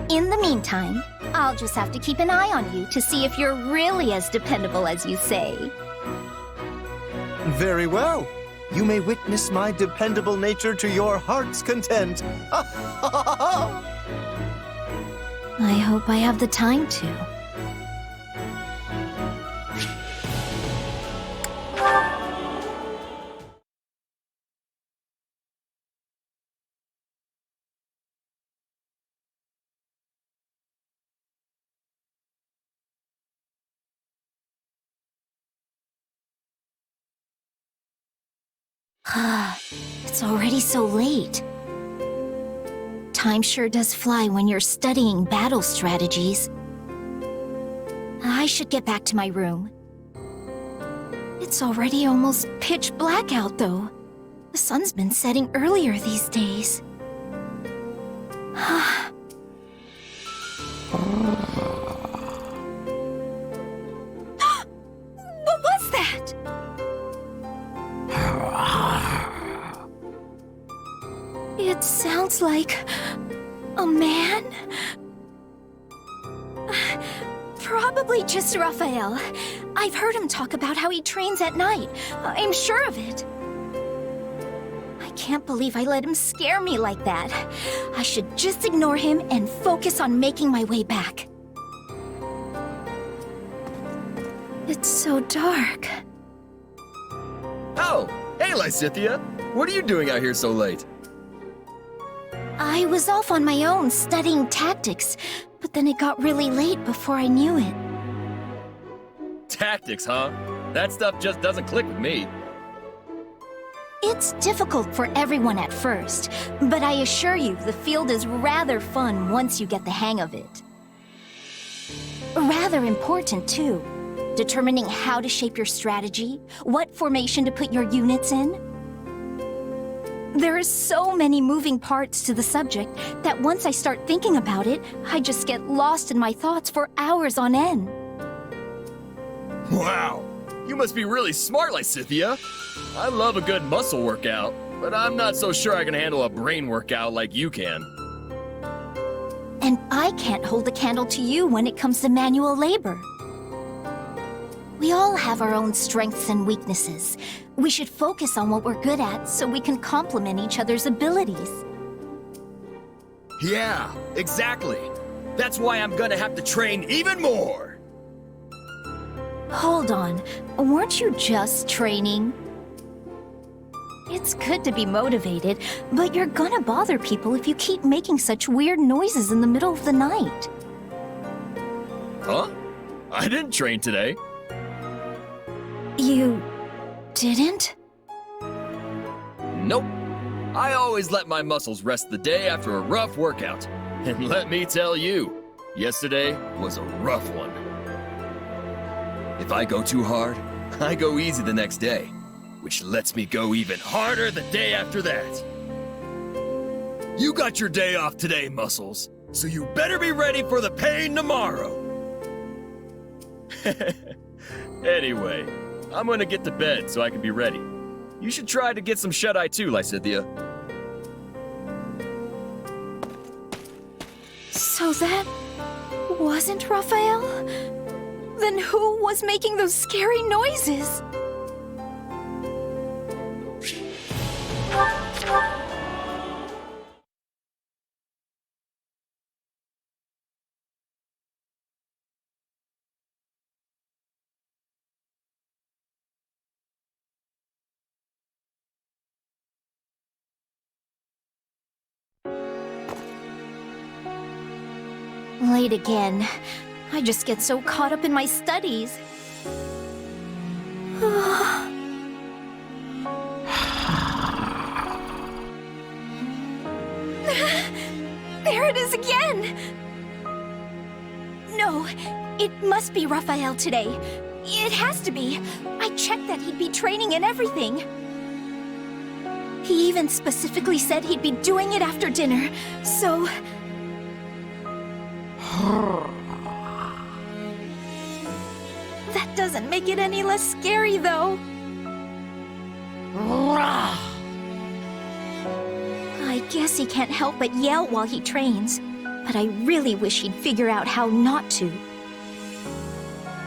In the meantime, I'll just have to keep an eye on you to see if you're really as dependable as you say. Very well. You may witness my dependable nature to your heart's content. I hope I have the time to. It's already so late. Time sure does fly when you're studying battle strategies. I should get back to my room. It's already almost pitch black out, though. The sun's been setting earlier these days. What was that? It sounds like a man. Probably just Raphael. I've heard him talk about how he trains at night. I'm sure of it. I can't believe I let him scare me like that. I should just ignore him and focus on making my way back. It's so dark. Oh, hey Lysithea! What are you doing out here so late? I was off on my own studying tactics, but then it got really late before I knew it. Tactics, huh? That stuff just doesn't click with me. It's difficult for everyone at first, but I assure you the field is rather fun once you get the hang of it. Rather important, too. Determining how to shape your strategy, what formation to put your units in. There are so many moving parts to the subject that once I start thinking about it, I just get lost in my thoughts for hours on end. Wow! You must be really smart, Lysithea. I love a good muscle workout, but I'm not so sure I can handle a brain workout like you can. And I can't hold a candle to you when it comes to manual labor. We all have our own strengths and weaknesses. We should focus on what we're good at so we can complement each other's abilities. Yeah, exactly. That's why I'm gonna have to train even more. Hold on, weren't you just training? It's good to be motivated, but you're gonna bother people if you keep making such weird noises in the middle of the night. Huh? I didn't train today. You didn't? Nope. I always let my muscles rest the day after a rough workout. And let me tell you, yesterday was a rough one. If I go too hard, I go easy the next day, which lets me go even harder the day after that. You got your day off today, muscles, so you better be ready for the pain tomorrow. Anyway, I'm gonna get to bed so I can be ready. You should try to get some shut-eye too, Lysithea. So that wasn't Raphael? Then who was making those scary noises? Late again. I just get so caught up in my studies. There it is again! No, it must be Raphael today. It has to be. I checked that he'd be training and everything. He even specifically said he'd be doing it after dinner, so... That doesn't make it any less scary, though. I guess he can't help but yell while he trains, but I really wish he'd figure out how not to.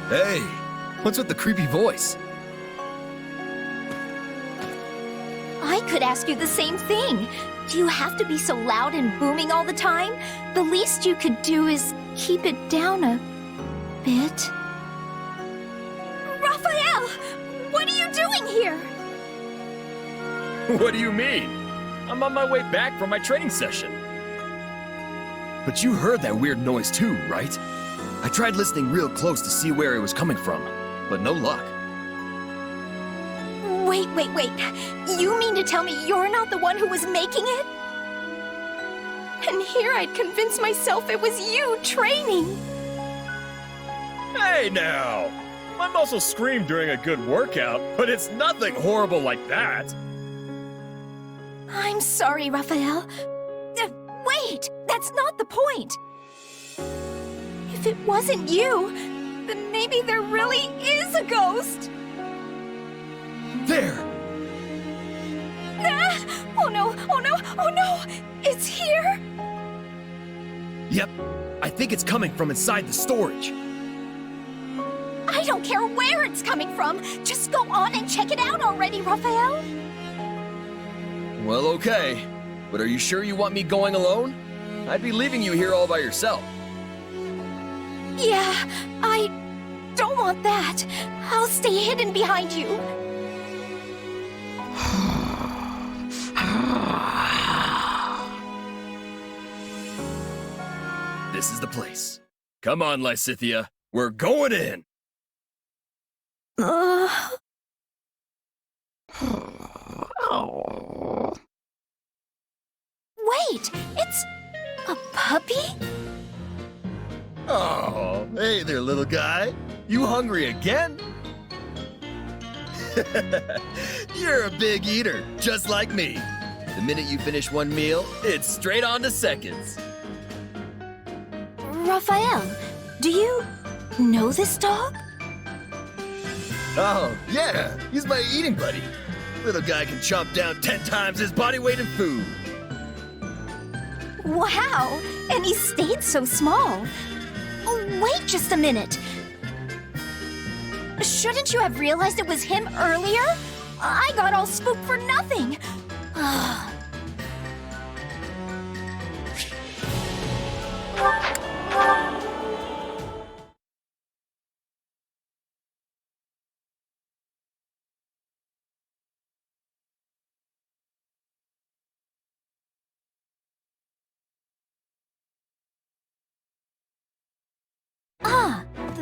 Hey, what's with the creepy voice? I could ask you the same thing. Do you have to be so loud and booming all the time? The least you could do is keep it down a bit. Raphael! What are you doing here? What do you mean? I'm on my way back from my training session. But you heard that weird noise too, right? I tried listening real close to see where it was coming from, but no luck. Wait. You mean to tell me you're not the one who was making it? And here I'd convinced myself it was you training. Hey now! My muscles scream during a good workout, but it's nothing horrible like that. I'm sorry, Raphael. Wait! That's not the point! If it wasn't you, then maybe there really is a ghost! There! Ah! Oh no! It's here? Yep, I think it's coming from inside the storage. I don't care where it's coming from! Just go on and check it out already, Raphael! Well, okay. But are you sure you want me going alone? I'd be leaving you here all by yourself. Yeah, I don't want that. I'll stay hidden behind you. This is the place. Come on, Lysithea. We're going in! Wait, it's a puppy? Oh, hey there, little guy. You hungry again? You're a big eater, just like me. The minute you finish one meal, it's straight on to seconds. Raphael, do you know this dog? Oh, yeah, he's my eating buddy. Little guy can chomp down 10 times his body weight in food. Wow, and he stayed so small. Oh, wait just a minute. Shouldn't you have realized it was him earlier? I got all spooked for nothing.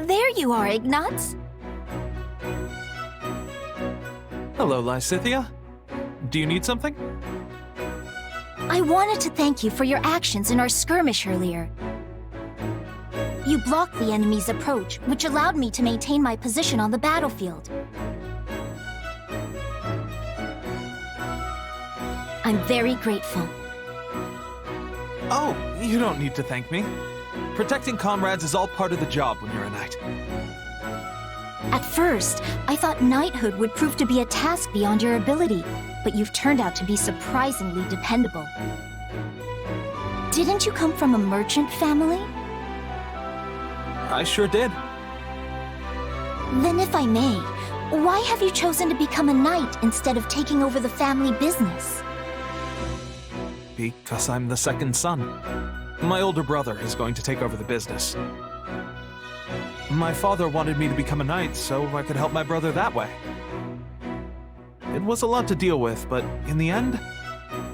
There you are, Ignatz. Hello, Lysithea. Do you need something? I wanted to thank you for your actions in our skirmish earlier. You blocked the enemy's approach, which allowed me to maintain my position on the battlefield. I'm very grateful. Oh, you don't need to thank me. Protecting comrades is all part of the job when you're a knight. At first, I thought knighthood would prove to be a task beyond your ability, but you've turned out to be surprisingly dependable. Didn't you come from a merchant family? I sure did. Then if I may, why have you chosen to become a knight instead of taking over the family business? Because I'm the second son. My older brother is going to take over the business. My father wanted me to become a knight so I could help my brother that way. It was a lot to deal with, but in the end,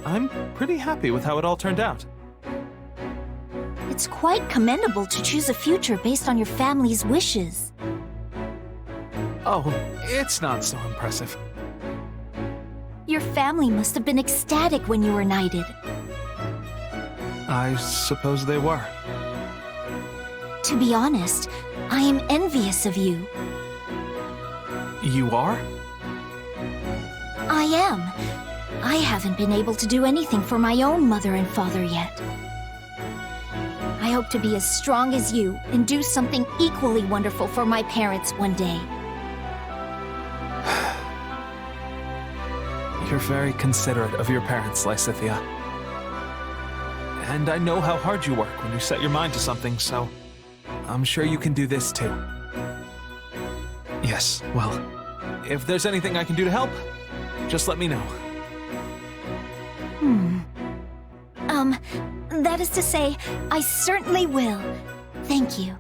I'm pretty happy with how it all turned out. It's quite commendable to choose a future based on your family's wishes. Oh, it's not so impressive. Your family must have been ecstatic when you were knighted. I suppose they were. To be honest, I am envious of you. You are? I am. I haven't been able to do anything for my own mother and father yet. I hope to be as strong as you and do something equally wonderful for my parents one day. You're very considerate of your parents, Lysithea. And I know how hard you work when you set your mind to something, so I'm sure you can do this too. Yes, well, if there's anything I can do to help, just let me know. That is to say, I certainly will. Thank you.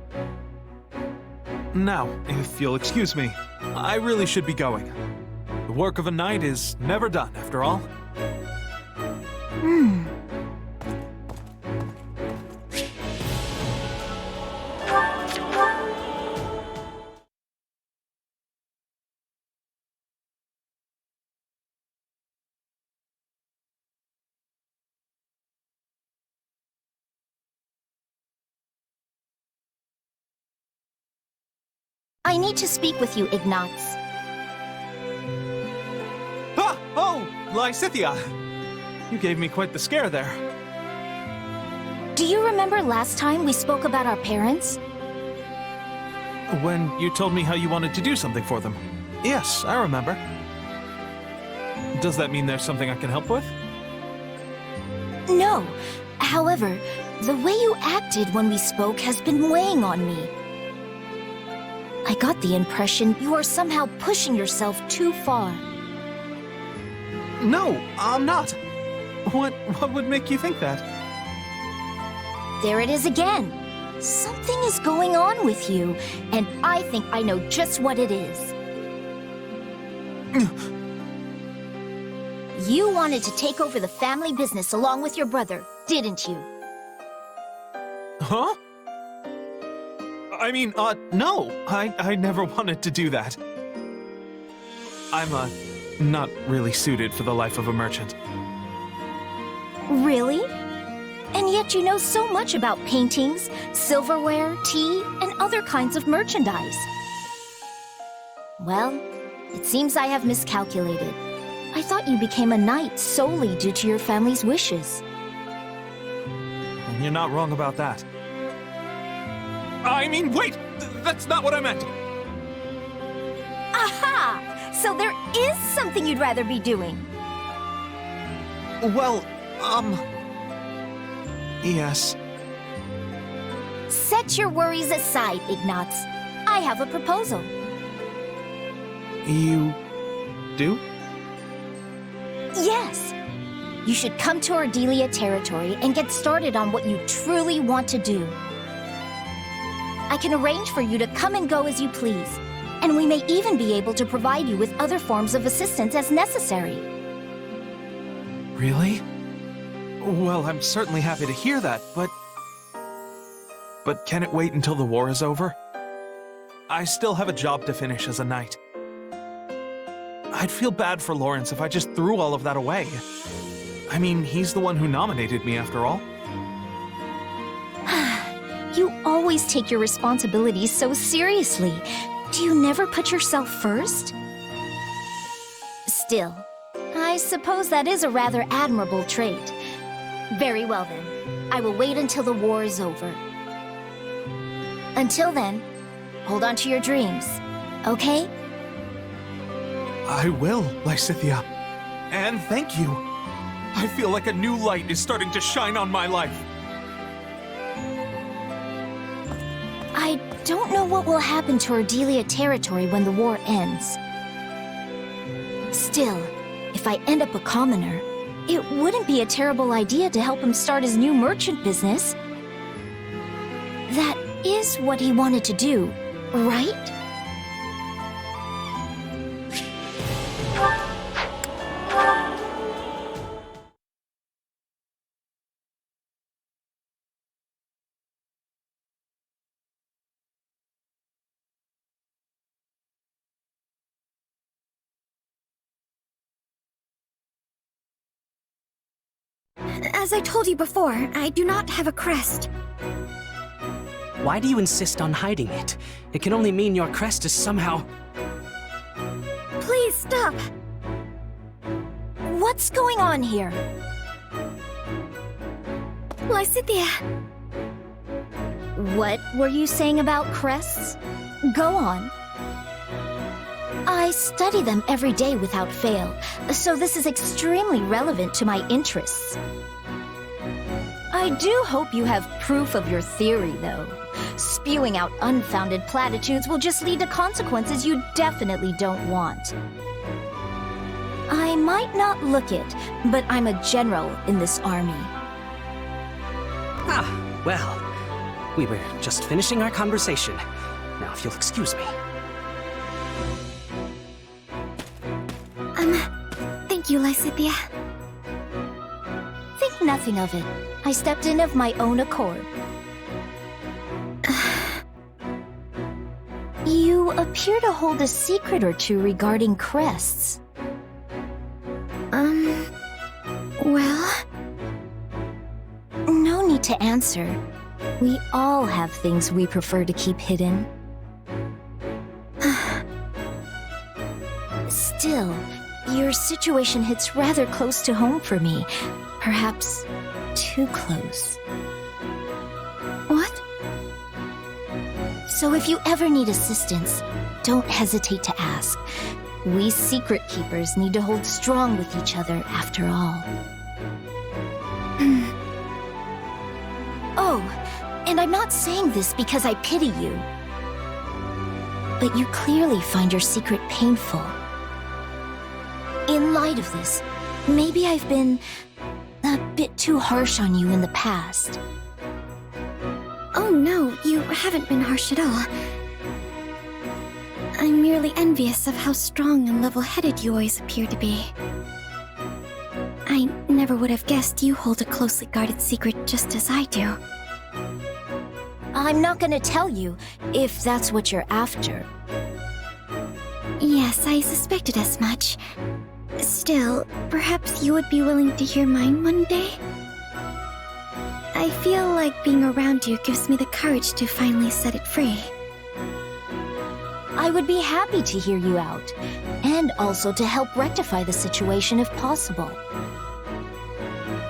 Now, if you'll excuse me, I really should be going. The work of a knight is never done, after all. I need to speak with you, Ignatz. Ah! Oh, Lysithea! You gave me quite the scare there. Do you remember last time we spoke about our parents? When you told me how you wanted to do something for them. Yes, I remember. Does that mean there's something I can help with? No. However, the way you acted when we spoke has been weighing on me. I got the impression you are somehow pushing yourself too far. No, I'm not. What would make you think that? There it is again. Something is going on with you, and I think I know just what it is. You wanted to take over the family business along with your brother, didn't you? Huh? I mean, no. I never wanted to do that. I'm, not really suited for the life of a merchant. Really? And yet you know so much about paintings, silverware, tea, and other kinds of merchandise. Well, it seems I have miscalculated. I thought you became a knight solely due to your family's wishes. And you're not wrong about that. I mean, wait! That's not what I meant! Aha! So there is something you'd rather be doing. Well, yes. Set your worries aside, Ignatz. I have a proposal. You do? Yes! You should come to Ardelia territory and get started on what you truly want to do. I can arrange for you to come and go as you please, and we may even be able to provide you with other forms of assistance as necessary. Really? Well, I'm certainly happy to hear that, but... But can it wait until the war is over? I still have a job to finish as a knight. I'd feel bad for Lawrence if I just threw all of that away. I mean, he's the one who nominated me after all. You always take your responsibilities so seriously. Do you never put yourself first? Still, I suppose that is a rather admirable trait. Very well then. I will wait until the war is over. Until then, hold on to your dreams, okay? I will, Lysithea. And thank you. I feel like a new light is starting to shine on my life. I don't know what will happen to Ardelia territory when the war ends. Still, if I end up a commoner, it wouldn't be a terrible idea to help him start his new merchant business. That is what he wanted to do, right? As I told you before, I do not have a crest. Why do you insist on hiding it? It can only mean your crest is somehow... Please stop! What's going on here? Lysithea! What were you saying about crests? Go on. I study them every day without fail, so this is extremely relevant to my interests. I do hope you have proof of your theory, though. Spewing out unfounded platitudes will just lead to consequences you definitely don't want. I might not look it, but I'm a general in this army. Ah, well, we were just finishing our conversation. Now, if you'll excuse me. Thank you, Lysithea. Think nothing of it. I stepped in of my own accord. You appear to hold a secret or two regarding crests. Well... No need to answer. We all have things we prefer to keep hidden. Still, your situation hits rather close to home for me. Perhaps too close. What? So if you ever need assistance, don't hesitate to ask. We secret keepers need to hold strong with each other after all. Oh, and I'm not saying this because I pity you. But you clearly find your secret painful. In light of this, maybe I've been a bit too harsh on you in the past. Oh no, you haven't been harsh at all. I'm merely envious of how strong and level-headed you always appear to be. I never would have guessed you hold a closely guarded secret just as I do. I'm not gonna tell you, if that's what you're after. Yes, I suspected as much. Still, perhaps you would be willing to hear mine one day? I feel like being around you gives me the courage to finally set it free. I would be happy to hear you out, and also to help rectify the situation if possible.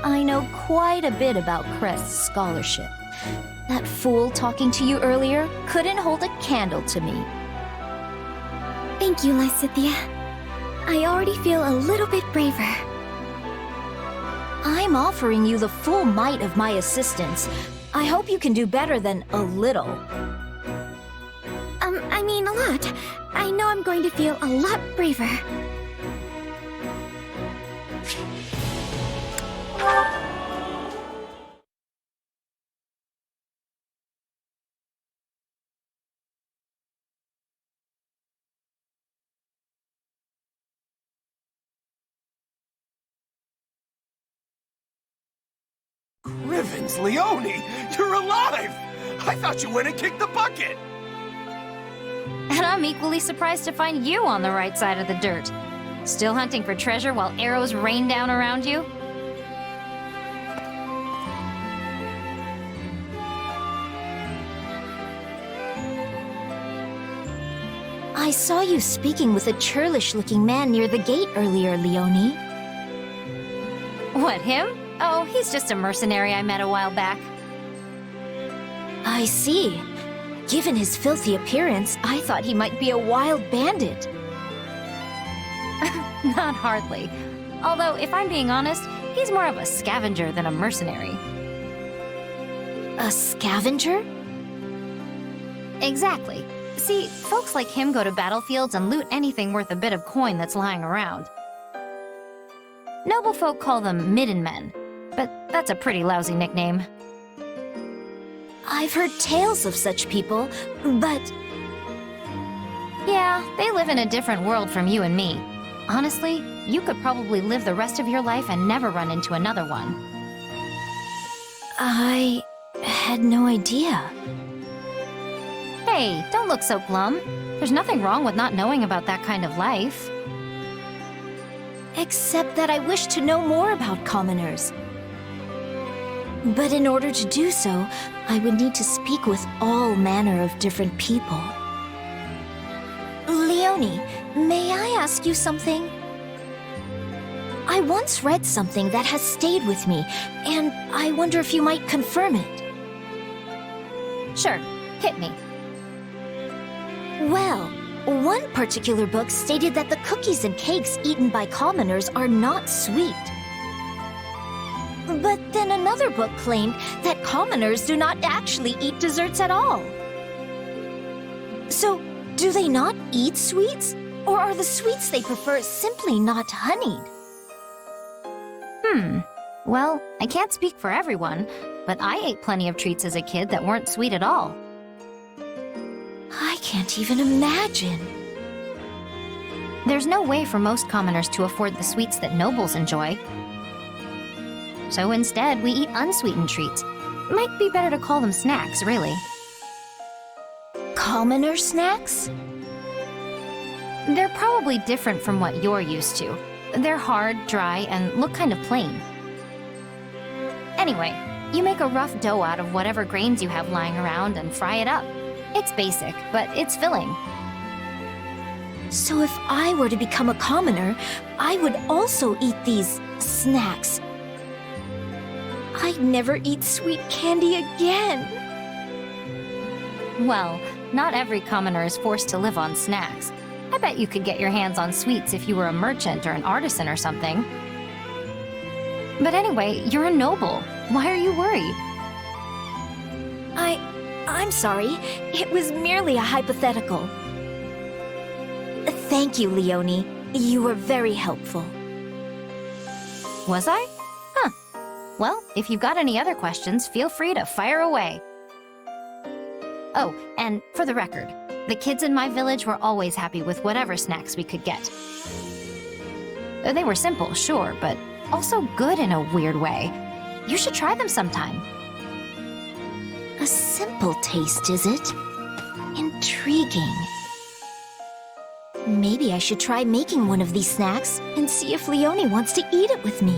I know quite a bit about Crest's scholarship. That fool talking to you earlier couldn't hold a candle to me. Thank you, Lysithea. I already feel a little bit braver. I'm offering you the full might of my assistance. I hope you can do better than a little. I mean, a lot but I know I'm going to feel a lot braver. Rivens, Leone, you're alive! I thought you went and kicked the bucket! And I'm equally surprised to find you on the right side of the dirt. Still hunting for treasure while arrows rain down around you? I saw you speaking with a churlish-looking man near the gate earlier, Leone. What, him? Oh, he's just a mercenary I met a while back. I see. Given his filthy appearance, I thought he might be a wild bandit. Not hardly. Although, if I'm being honest, he's more of a scavenger than a mercenary. A scavenger? Exactly. See, folks like him go to battlefields and loot anything worth a bit of coin that's lying around. Noble folk call them midden men, but that's a pretty lousy nickname. I've heard tales of such people, but... Yeah, they live in a different world from you and me. Honestly, you could probably live the rest of your life and never run into another one. I had no idea. Hey, don't look so glum. There's nothing wrong with not knowing about that kind of life. Except that I wish to know more about commoners. But in order to do so, I would need to speak with all manner of different people. Leone, may I ask you something? I once read something that has stayed with me, and I wonder if you might confirm it. Sure, hit me. Well, one particular book stated that the cookies and cakes eaten by commoners are not sweet. But then another book claimed that commoners do not actually eat desserts at all. So, do they not eat sweets? Or are the sweets they prefer simply not honeyed? Well, I can't speak for everyone, but I ate plenty of treats as a kid that weren't sweet at all. I can't even imagine. There's no way for most commoners to afford the sweets that nobles enjoy. So instead, we eat unsweetened treats. Might be better to call them snacks, really. Commoner snacks? They're probably different from what you're used to. They're hard, dry, and look kind of plain. Anyway, you make a rough dough out of whatever grains you have lying around and fry it up. It's basic, but it's filling. So if I were to become a commoner, I would also eat these snacks. I'd never eat sweet candy again. Well, not every commoner is forced to live on snacks. I bet you could get your hands on sweets if you were a merchant or an artisan or something. But anyway, you're a noble. Why are you worried? I'm sorry. It was merely a hypothetical. Thank you, Leone. You were very helpful. Was I? Huh. Well, if you've got any other questions, feel free to fire away. Oh, and for the record, the kids in my village were always happy with whatever snacks we could get. They were simple, sure, but also good in a weird way. You should try them sometime. A simple taste, is it? Intriguing. Maybe I should try making one of these snacks and see if Leone wants to eat it with me.